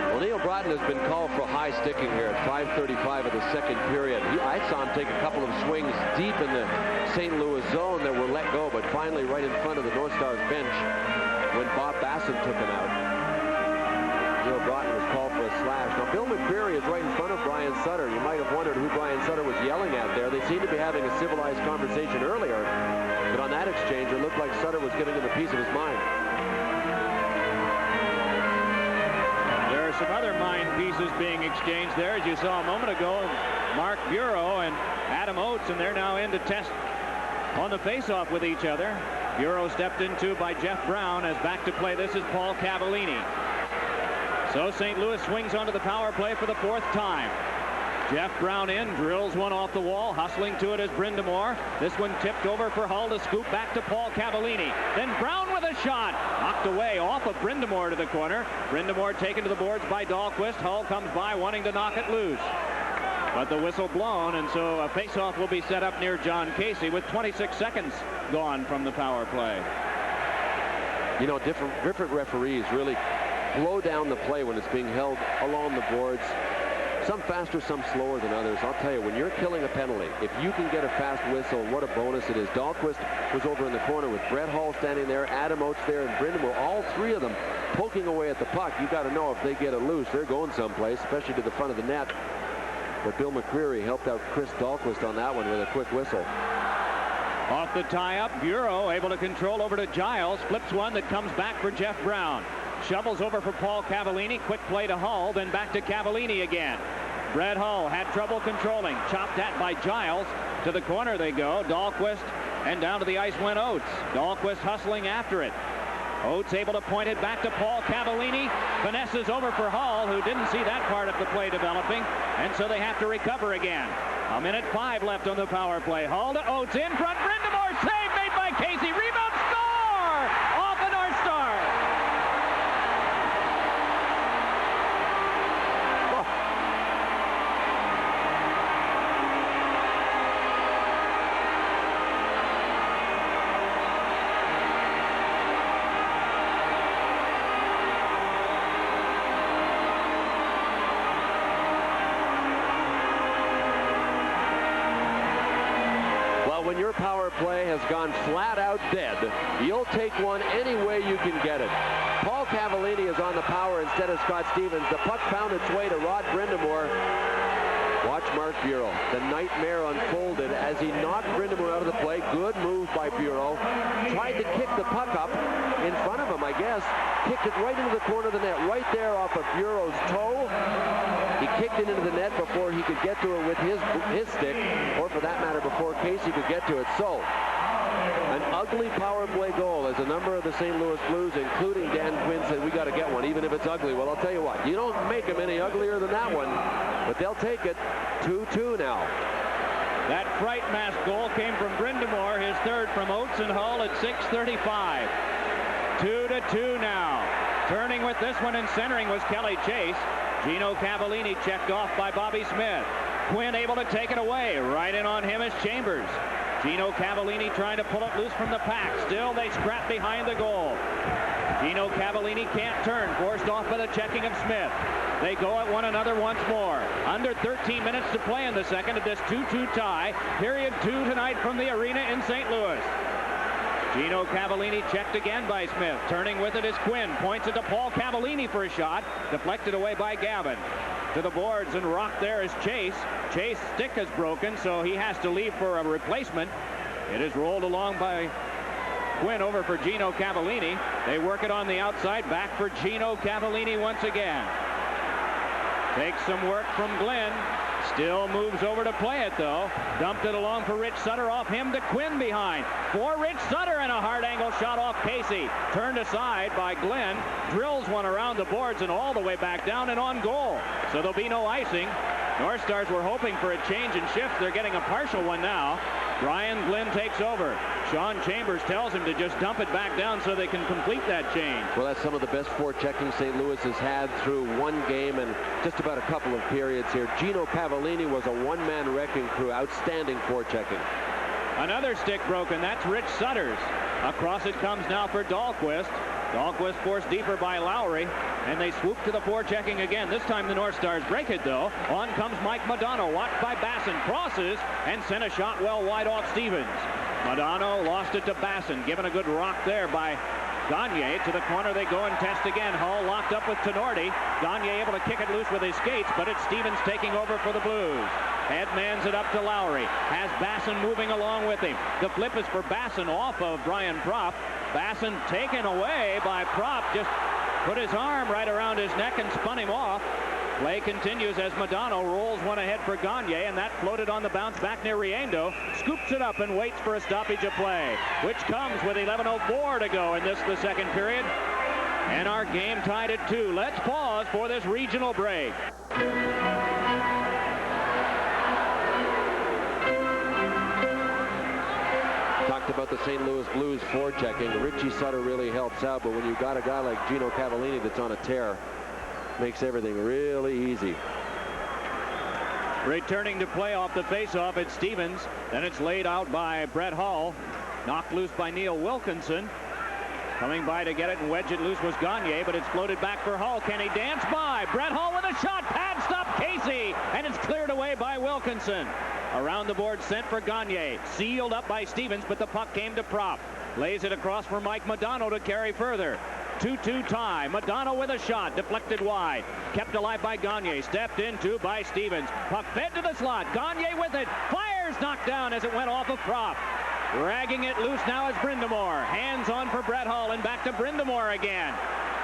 Well, Neil Broughton has been called for high sticking here at 5:35 of the second period. I saw him take a couple of swings deep in the St. Louis zone that were let go, but finally right in front of the North Stars bench when Bob Basson took him out. Neil Broughton was called for a slash. Now, Bill McCreary is right in front of Brian Sutter. You might have wondered who Brian Sutter was yelling at there. They seemed to be having a civilized conversation earlier, but on that exchange, it looked like Sutter was giving him a piece of his mind. There are some other mind pieces being exchanged there, as you saw a moment ago. Mark Bureau and Adam Oates, and they're now in to test on the face-off with each other. Bureau stepped into by Jeff Brown. As back to play, this is Paul Cavallini. So St. Louis swings onto the power play for the 4th time. Jeff Brown in, drills one off the wall. Hustling to it is Brindamore. This one tipped over for Hull to scoop back to Paul Cavallini. Then Brown with a shot. Knocked away off of Brindamore to the corner. Brindamore taken to the boards by Dahlquist. Hull comes by wanting to knock it loose. But the whistle blown, and so a face-off will be set up near John Casey with 26 seconds gone from the power play. You know, different referees really blow down the play when it's being held along the boards. Some faster, some slower than others. I'll tell you, when you're killing a penalty, if you can get a fast whistle, what a bonus it is. Dahlquist was over in the corner with Brett Hull standing there, Adam Oates there, and Brindamore, all three of them poking away at the puck. You got to know if they get it loose, they're going someplace, especially to the front of the net. But Bill McCreary helped out Chris Dahlquist on that one with a quick whistle. Off the tie-up, Bureau able to control over to Giles. Flips one that comes back for Jeff Brown. Shovels over for Paul Cavallini. Quick play to Hull, then back to Cavallini again. Brett Hull had trouble controlling. Chopped at by Giles. To the corner they go. Dahlquist, and down to the ice went Oates. Dahlquist hustling after it. Oates able to point it back to Paul Cavallini. Finesses over for Hull, who didn't see that part of the play developing, and so they have to recover again. 1:05 left on the power play. Hull to Oates in front. Brindamore save made by Casey. Rebound score off the North Stars. when your power play has gone flat out dead, you'll take one any way you can get it. Paul Cavallini is on the power instead of Scott Stevens. The puck found its way to Rod Brind'Amour. Watch Mark Bureau. The nightmare unfolded as he knocked Brind'Amour out of the play. Good move by Bureau. Tried to kick the puck up in front of him, I guess. Kicked it right into the corner of the net, right there off of Bureau's toe. He kicked it into the net before he could get to it with his stick, or for that matter, before Casey could get to it. So, an ugly power play goal as a number of the St. Louis Blues, including Dan Quinn, said, we got to get one, even if it's ugly. Well, I'll tell you what, you don't make them any uglier than that one, but they'll take it. 2-2 now. That fright mask goal came from Brind'Amour, his third from Oates and Hull at 6:35. 2-2 now. Turning with this one and centering was Kelly Chase. Gino Cavallini checked off by Bobby Smith. Quinn able to take it away. Right in on him is Chambers. Gino Cavallini trying to pull it loose from the pack. Still they scrap behind the goal. Gino Cavallini can't turn, forced off by the checking of Smith. They go at one another once more. Under 13 minutes to play in the second of this 2-2 tie. Period 2 tonight from the arena in St. Louis. Gino Cavallini checked again by Smith. Turning with it is Quinn. Points it to Paul Cavallini for a shot. Deflected away by Gavin. To the boards and rocked there is Chase. Chase's stick is broken, so he has to leave for a replacement. It is rolled along by Quinn over for Gino Cavallini. They work it on the outside. Back for Gino Cavallini once again. Takes some work from Glenn. Still moves over to play it, though. Dumped it along for Rich Sutter. Off him to Quinn behind. For Rich Sutter, and a hard angle shot off Casey. Turned aside by Glenn. Drills one around the boards and all the way back down and on goal. So there'll be no icing. North Stars were hoping for a change in shift. They're getting a partial one now. Brian Glenn takes over. Sean Chambers tells him to just dump it back down so they can complete that change. Well, that's some of the best forechecking St. Louis has had through one game and just about a couple of periods here. Gino Cavallini was a one-man wrecking crew. Outstanding forechecking. Another stick broken. That's Rich Sutter's. Across it comes now for Dahlquist. Dahlquist forced deeper by Lowry, and they swoop to the forechecking again. This time the North Stars break it, though. On comes Mike Modano, watched by Basson. Crosses and sent a shot well wide off Stevens. Modano lost it to Basson. Given a good rock there by Gagne. To the corner they go and test again. Hull locked up with Tenorti. Gagne able to kick it loose with his skates, but it's Stevens taking over for the Blues. Headmans it up to Lowry. Has Basson moving along with him. The flip is for Basson off of Brian Propp. Basson taken away by Propp. Just put his arm right around his neck and spun him off. Play continues as Modano rolls one ahead for Gagne, and that floated on the bounce back near Riendo. Scoops it up and waits for a stoppage of play, which comes with 11:04 to go in the second period. And our game tied at 2. Let's pause for this regional break. Talked about the St. Louis Blues forechecking. Richie Sutter really helps out, but when you've got a guy like Gino Cavallini that's on a tear, makes everything really easy. Returning to play off the faceoff, it's Stevens. Then it's laid out by Brett Hull. Knocked loose by Neil Wilkinson. Coming by to get it and wedge it loose was Gagne, but it's floated back for Hull. Can he dance by? Brett Hull with a shot. Pad stop Casey, and it's cleared away by Wilkinson. Around the board sent for Gagne. Sealed up by Stevens, but the puck came to Propp. Lays it across for Mike Modano to carry further. 2-2 tie. Modano with a shot. Deflected wide. Kept alive by Gagne. Stepped into by Stevens. Puck fed to the slot. Gagne with it. Fires, knocked down as it went off of Propp. Dragging it loose now is Brind'Amour. Hands on for Brett Hull and back to Brind'Amour again.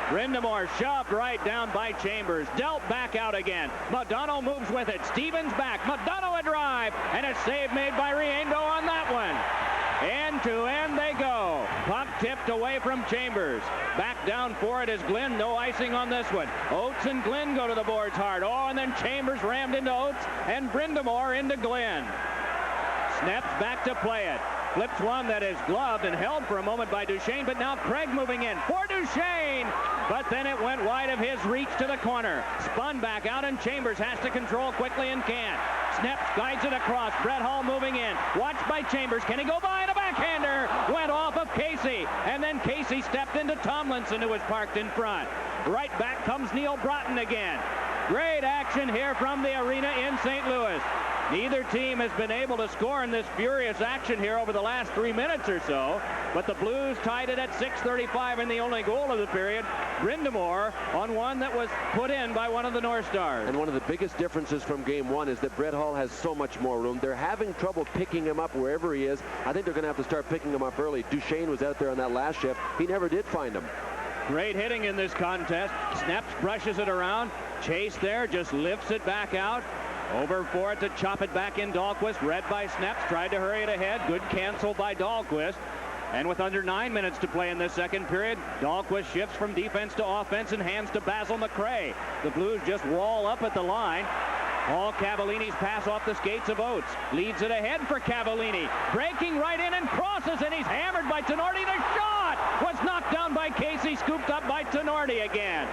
Brind'Amour shoved right down by Chambers. Dealt back out again. Modano moves with it. Stevens back. Modano a drive. And a save made by Riendo on that one. End to end they go. Puck tipped away from Chambers. Back down for it is Glenn. No icing on this one. Oates and Glenn go to the boards hard. Oh, and then Chambers rammed into Oates and Brind'Amour into Glenn. Snaps back to play it. Flips one that is gloved and held for a moment by Duchesne, but now Craig moving in for Duchesne. But then it went wide of his reach to the corner. Spun back out, and Chambers has to control quickly and can't. Snaps, guides it across. Brett Hull moving in. Watched by Chambers. Can he go by? And a backhander went off of Casey. And then Casey stepped into Tomlinson, who was parked in front. Right back comes Neil Broughton again. Great action here from the arena in St. Louis. Neither team has been able to score in this furious action here over the last 3 minutes or so, but the Blues tied it at 6:35 in the only goal of the period. Brindamore on one that was put in by one of the North Stars. And one of the biggest differences from game one is that Brett Hull has so much more room. They're having trouble picking him up wherever he is. I think they're going to have to start picking him up early. Duchesne was out there on that last shift. He never did find him. Great hitting in this contest. Snaps, brushes it around. Chase there, just lifts it back out. Over for it to chop it back in. Dahlquist, read by Snaps, tried to hurry it ahead. Good cancel by Dahlquist. And with under 9 minutes to play in this second period, Dahlquist shifts from defense to offense and hands to Basil McRae. The Blues just wall up at the line. Paul Cavallini's pass off the skates of Oates. Leads it ahead for Cavallini. Breaking right in and crosses, and he's hammered by Tenorti. The shot was knocked down by Casey, scooped up by Tenorti again.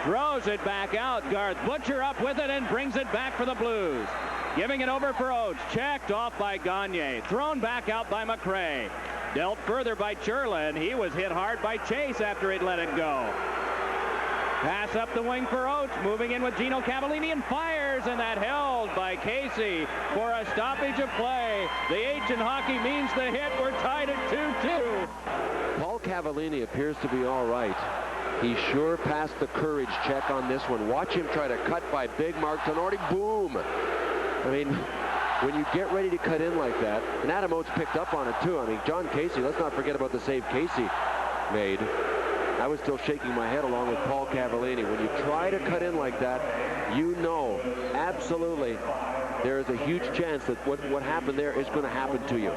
Throws it back out. Garth Butcher up with it and brings it back for the Blues. Giving it over for Oates. Checked off by Gagne. Thrown back out by McRae. Dealt further by Churla, and he was hit hard by Chase after he'd let it go. Pass up the wing for Oates, moving in with Gino Cavallini and fires, and that held by Casey for a stoppage of play. The H in hockey means the hit. We're tied at 2-2. Paul Cavallini appears to be all right. He sure passed the courage check on this one. Watch him try to cut by big Mark Tenorti. Boom! I mean, when you get ready to cut in like that, and Adam Oates picked up on it too. I mean, John Casey, let's not forget about the save Casey made. I was still shaking my head along with Paul Cavallini. When you try to cut in like that, you know absolutely there is a huge chance that what happened there is going to happen to you.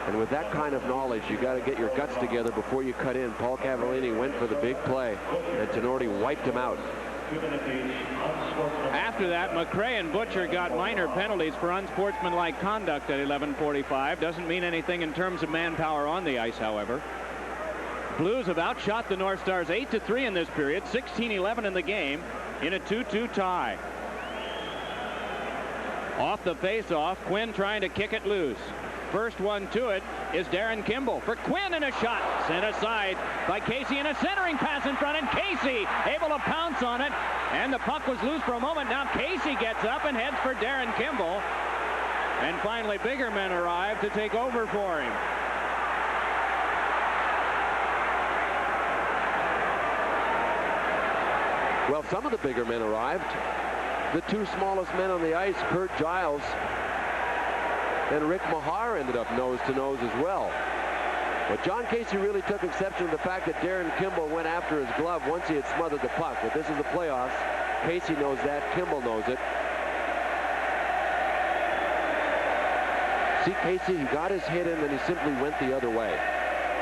And with that kind of knowledge, you got to get your guts together before you cut in. Paul Cavallini went for the big play, and Tenorti wiped him out. After that, McRae and Butcher got minor penalties for unsportsmanlike conduct at 11:45. Doesn't mean anything in terms of manpower on the ice, however. Blues have outshot the North Stars 8-3 in this period, 16-11 in the game, in a 2-2 tie. Off the face-off, Quinn trying to kick it loose. First one to it is Darren Kimball for Quinn, and a shot sent aside by Casey, and a centering pass in front, and Casey able to pounce on it, and the puck was loose for a moment. Now Casey gets up and heads for Darren Kimball, and finally bigger men arrive to take over for him. Well, some of the bigger men arrived. The two smallest men on the ice, Kurt Giles and Rick Mahar, ended up nose-to-nose as well. But John Casey really took exception to the fact that Darren Kimball went after his glove once he had smothered the puck. But this is the playoffs. Casey knows that. Kimball knows it. See, Casey, he got his hit in, and he simply went the other way.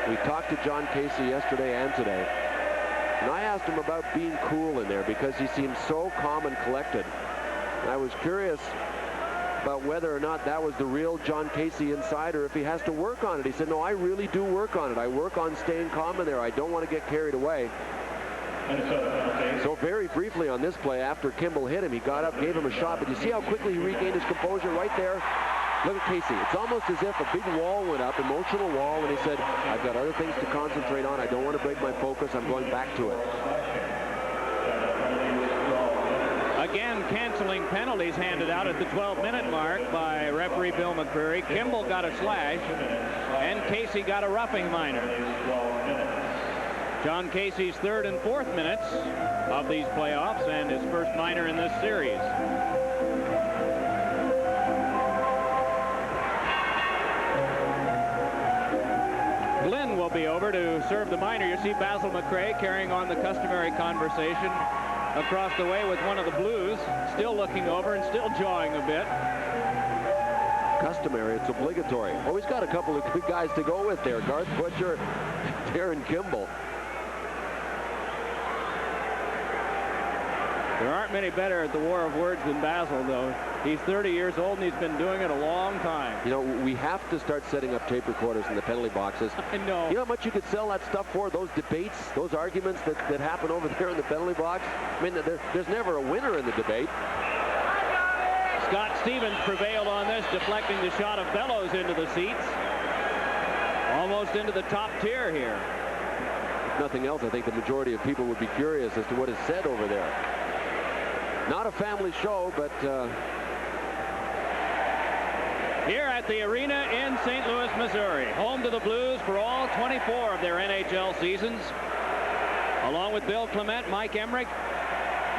We talked to John Casey yesterday and today. And I asked him about being cool in there because he seemed so calm and collected. And I was curious about whether or not that was the real John Casey inside, or if he has to work on it. He said, no, I really do work on it. I work on staying calm in there. I don't want to get carried away. So very briefly on this play, after Kimball hit him, he got up, gave him a shot. But you see how quickly he regained his composure right there? Look at Casey. It's almost as if a big wall went up, emotional wall, and he said, I've got other things to concentrate on. I don't want to break my focus. I'm going back to it. Again, canceling penalties handed out at the 12-minute mark by referee Bill McCreary. Kimball got a slash, and Casey got a roughing minor. John Casey's third and fourth minutes of these playoffs, and his first minor in this series. Glenn will be over to serve the minor. You see Basil McRae carrying on the customary conversation across the way with one of the Blues, still looking over and still jawing a bit. Customary, it's obligatory. Oh, he's got a couple of good guys to go with there. Garth Butcher, Darren Kimball. There aren't many better at the war of words than Basil, though. He's 30 years old, and he's been doing it a long time. You know, we have to start setting up tape recorders in the penalty boxes. I know. You know how much you could sell that stuff for? Those debates, those arguments that happen over there in the penalty box? I mean, there's never a winner in the debate. Scott Stevens prevailed on this, deflecting the shot of Bellows into the seats. Almost into the top tier here. If nothing else, I think the majority of people would be curious as to what is said over there. Not a family show, but here at the arena in St. Louis, Missouri, home to the Blues for all 24 of their NHL seasons. Along with Bill Clement, Mike Emmerich,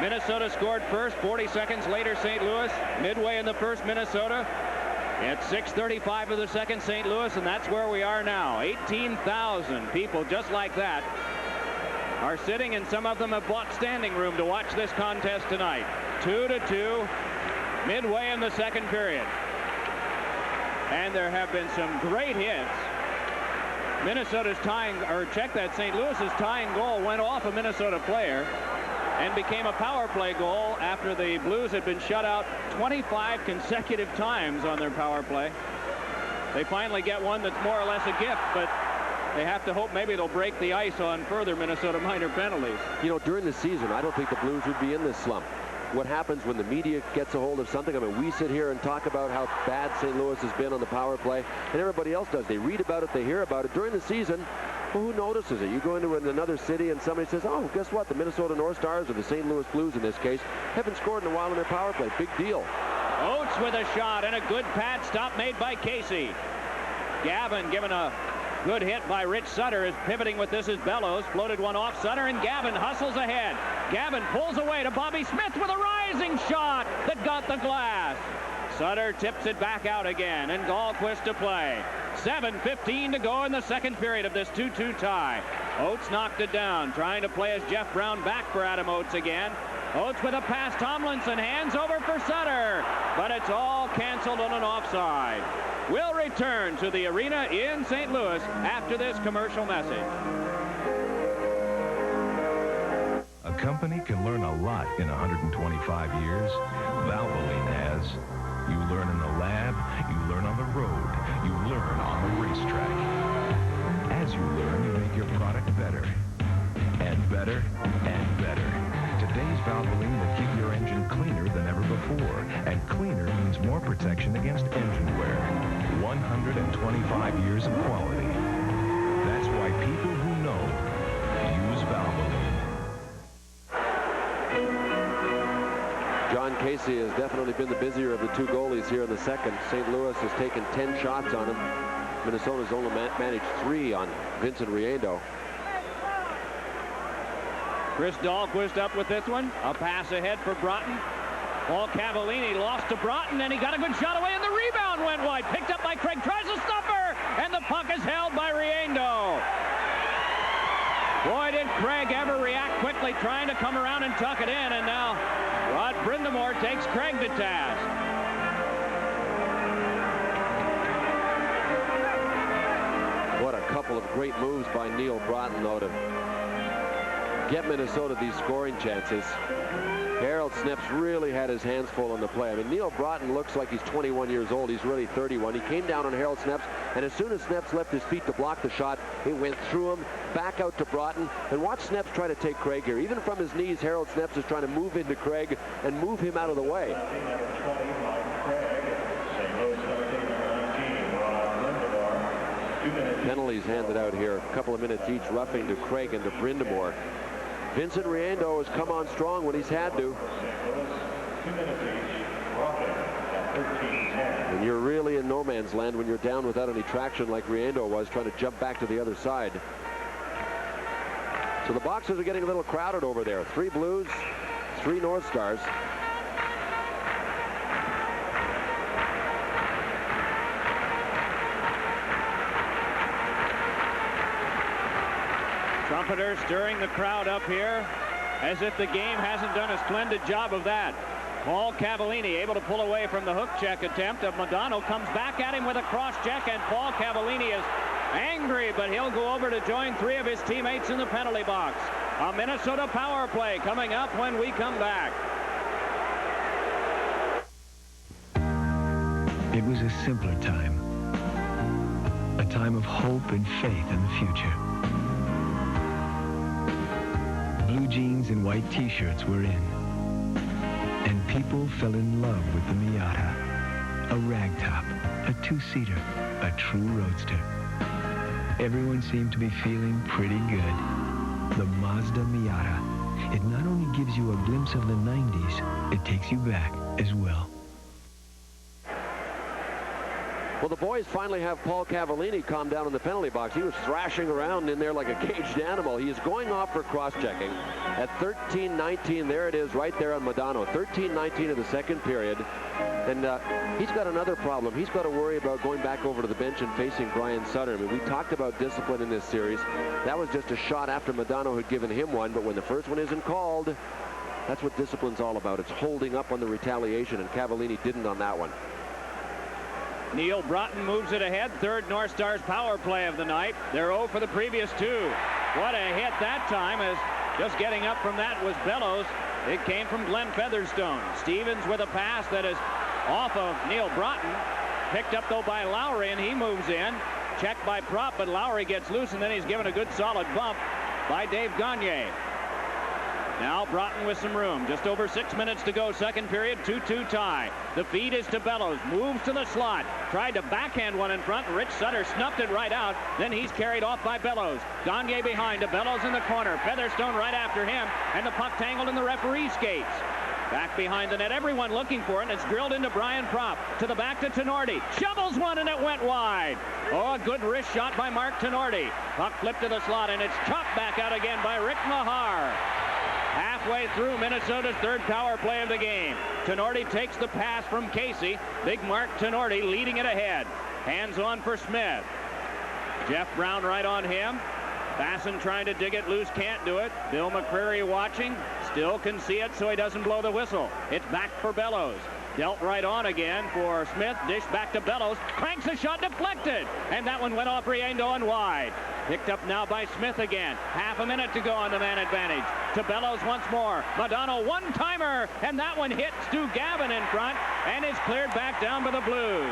Minnesota scored first. 40 seconds later, St. Louis. Midway in the first, Minnesota. It's 6:35 of the second, St. Louis, and that's where we are now. 18,000 people just like that are sitting, and some of them have bought standing room to watch this contest tonight. 2-2, midway in the second period. And there have been some great hits. Minnesota's tying, or check that, St. Louis's tying goal went off a Minnesota player and became a power play goal after the Blues had been shut out 25 consecutive times on their power play. They finally get one that's more or less a gift, but they have to hope maybe it'll break the ice on further Minnesota minor penalties. You know, during the season, I don't think the Blues would be in this slump. What happens when the media gets a hold of something? I mean, we sit here and talk about how bad St. Louis has been on the power play, and everybody else does. They read about it, they hear about it. During the season, well, who notices it? You go into another city and somebody says, oh, guess what? The Minnesota North Stars, or the St. Louis Blues in this case, haven't scored in a while on their power play. Big deal. Oates with a shot and a good pad stop made by Casey. Gavin given a good hit by Rich Sutter. Is pivoting with this is Bellows. Floated one off Sutter, and Gavin hustles ahead. Gavin pulls away to Bobby Smith with a rising shot that got the glass. Sutter tips it back out again, and Dahlquist to play. 7:15 to go in the second period of this 2-2 tie. Oates knocked it down, trying to play as Jeff Brown back for Adam Oates again. Oates with a pass. Tomlinson hands over for Sutter, but it's all canceled on an offside. We'll return to the arena in St. Louis after this commercial message. A company can learn a lot in 125 years. Valvoline has. You learn in the lab, you learn on the road, you learn on the racetrack. As you learn, you make your product better. And better, and better. Today's Valvoline will keep your engine cleaner than ever before. And cleaner means more protection against engine wear. 125 years of quality. That's why people who know use Valvoline. John Casey has definitely been the busier of the two goalies here in the second. St. Louis has taken 10 shots on him. Minnesota's only managed 3 on Vincent Riendo. Chris Dahlquist up with this one. A pass ahead for Broughton. Paul Cavallini lost to Broughton, and he got a good shot away, and the rebound went wide. Picked up by Craig, tries a stopper, and the puck is held by Riendo. Boy, did Craig ever react quickly, trying to come around and tuck it in, and now Rod Brindamore takes Craig to task. What a couple of great moves by Neil Broughton, though, to get Minnesota these scoring chances. Harold Snepps really had his hands full on the play. I mean, Neil Broughton looks like he's 21 years old. He's really 31. He came down on Harold Snepps, and as soon as Snepps left his feet to block the shot, it went through him, back out to Broughton. And watch Snepps try to take Craig here. Even from his knees, Harold Snepps is trying to move into Craig and move him out of the way. Penalties handed out here. A couple of minutes each, roughing to Craig and to Brindamore. Vincent Riendo has come on strong when he's had to. And you're really in no man's land when you're down without any traction like Riendo was, trying to jump back to the other side. So the boxes are getting a little crowded over there. 3 Blues, 3 North Stars. Trumpeters stirring the crowd up here, as if the game hasn't done a splendid job of that. Paul Cavallini able to pull away from the hook check attempt of Modano, comes back at him with a cross check, and Paul Cavallini is angry, but he'll go over to join 3 of his teammates in the penalty box. A Minnesota power play coming up when we come back. It was a simpler time. A time of hope and faith in the future. Blue jeans and white t-shirts were in. And people fell in love with the Miata. A ragtop, a 2-seater, a true roadster. Everyone seemed to be feeling pretty good. The Mazda Miata. It not only gives you a glimpse of the 90s, it takes you back as well. Well, the boys finally have Paul Cavallini calm down in the penalty box. He was thrashing around in there like a caged animal. He is going off for cross-checking at 13-19. There it is right there on Modano. 13-19 of the second period. And he's got another problem. He's got to worry about going back over to the bench and facing Brian Sutter. I mean, we talked about discipline in this series. That was just a shot after Modano had given him one. But when the first one isn't called, that's what discipline's all about. It's holding up on the retaliation, and Cavallini didn't on that one. Neil Broughton moves it ahead. Third North Stars power play of the night. They're 0 for the previous 2. What a hit that time, as just getting up from that was Bellows. It came from Glenn Featherstone. Stevens with a pass that is off of Neil Broughton. Picked up, though, by Lowry, and he moves in. Checked by Prop, but Lowry gets loose, and then he's given a good solid bump by Dave Gagne. Now Broughton with some room. Just over 6 minutes to go. Second period, 2-2 tie. The feed is to Bellows. Moves to the slot. Tried to backhand one in front. Rich Sutter snuffed it right out. Then he's carried off by Bellows. Gagne behind to Bellows in the corner. Featherstone right after him. And the puck tangled in the referee's skates. Back behind the net. Everyone looking for it. And it's drilled into Brian Prop. To the back to Tenorti. Shovels one and it went wide. Oh, a good wrist shot by Mark Tenorti. Puck flipped to the slot and it's chopped back out again by Rick Mahar. Halfway through Minnesota's third power play of the game. Tenorti takes the pass from Casey. Big Mark Tenorti leading it ahead. Hands on for Smith. Jeff Brown right on him. Basson trying to dig it loose, can't do it. Bill McCreary watching. Still can see it, so he doesn't blow the whistle. It's back for Bellows. Dealt right on again for Smith. Dish back to Bellows. Cranks a shot deflected. And that one went off Riendo and wide. Picked up now by Smith again. Half a minute to go on the man advantage. To Bellows once more. Modano one-timer. And that one hit Stu Gavin in front. And is cleared back down by the Blues.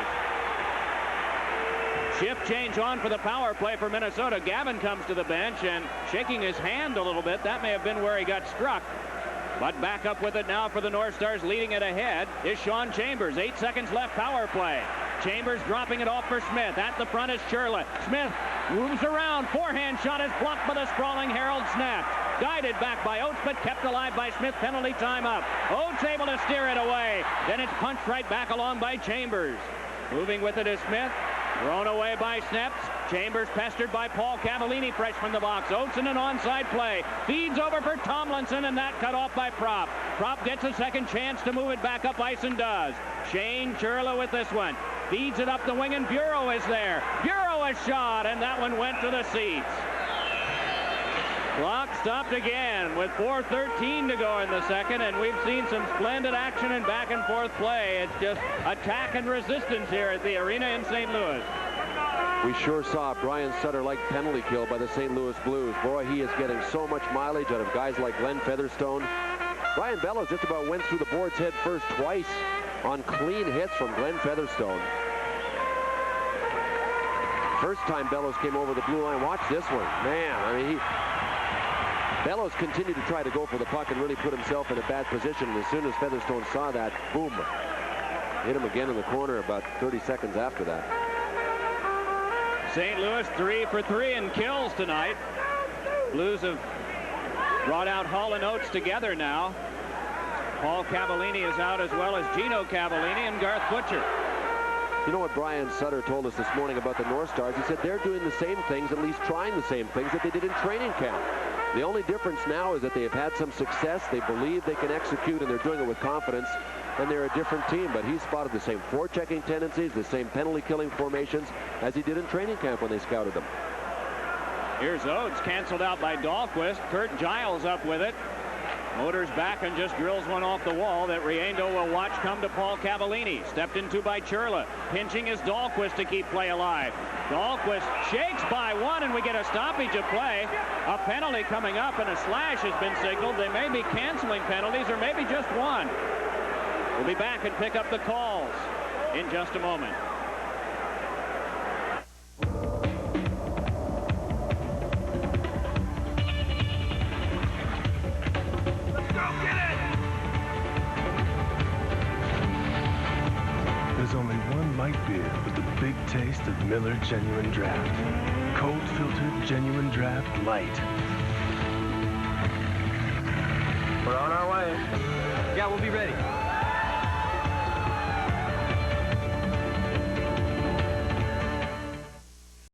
Shift change on for the power play for Minnesota. Gavin comes to the bench and shaking his hand a little bit. That may have been where he got struck. But back up with it now for the North Stars. Leading it ahead is Sean Chambers. 8 seconds left, power play. Chambers dropping it off for Smith. At the front is Shirley. Smith moves around. Forehand shot is blocked by the sprawling Harold Snapp. Guided back by Oates, but kept alive by Smith. Penalty time up. Oates able to steer it away. Then it's punched right back along by Chambers. Moving with it is Smith. Thrown away by Snaps. Chambers pestered by Paul Cavallini, fresh from the box. Oates in an onside play. Feeds over for Tomlinson, and that cut off by Prop. Prop gets a second chance to move it back up ice and does. Shane Churla with this one. Feeds it up the wing, and Bureau is there. Bureau a shot, and that one went to the seats. Clock stopped again with 4:13 to go in the second, and we've seen some splendid action and back and forth play. It's just attack and resistance here at the arena in St. Louis. We sure saw Brian Sutter-like penalty kill by the St. Louis Blues. Boy, he is getting so much mileage out of guys like Glenn Featherstone. Brian Bellows just about went through the boards head first twice on clean hits from Glenn Featherstone. First time Bellows came over the blue line. Watch this one. Man, I mean, Bellows continued to try to go for the puck and really put himself in a bad position. And as soon as Featherstone saw that, boom, hit him again in the corner about 30 seconds after that. St. Louis 3 for 3 in kills tonight. Blues have brought out Hall and Oates together now. Paul Cavallini is out, as well as Gino Cavallini and Garth Butcher. You know what Brian Sutter told us this morning about the North Stars? He said they're doing the same things, at least trying the same things that they did in training camp. The only difference now is that they have had some success. They believe they can execute, and they're doing it with confidence, and they're a different team. But he spotted the same forechecking tendencies, the same penalty-killing formations as he did in training camp when they scouted them. Here's Oates, canceled out by Dahlquist. Kurt Giles up with it. Motors back and just drills one off the wall that Riendo will watch come to Paul Cavallini. Stepped into by Churla. Pinching is Dahlquist to keep play alive. Dahlquist shakes by one, and we get a stoppage of play. A penalty coming up, and a slash has been signaled. They may be canceling penalties, or maybe just one. We'll be back and pick up the calls in just a moment. There's only one light beer with the big taste of Miller Genuine Draft. Cold filtered Genuine Draft Light. We're on our way. Yeah, we'll be ready.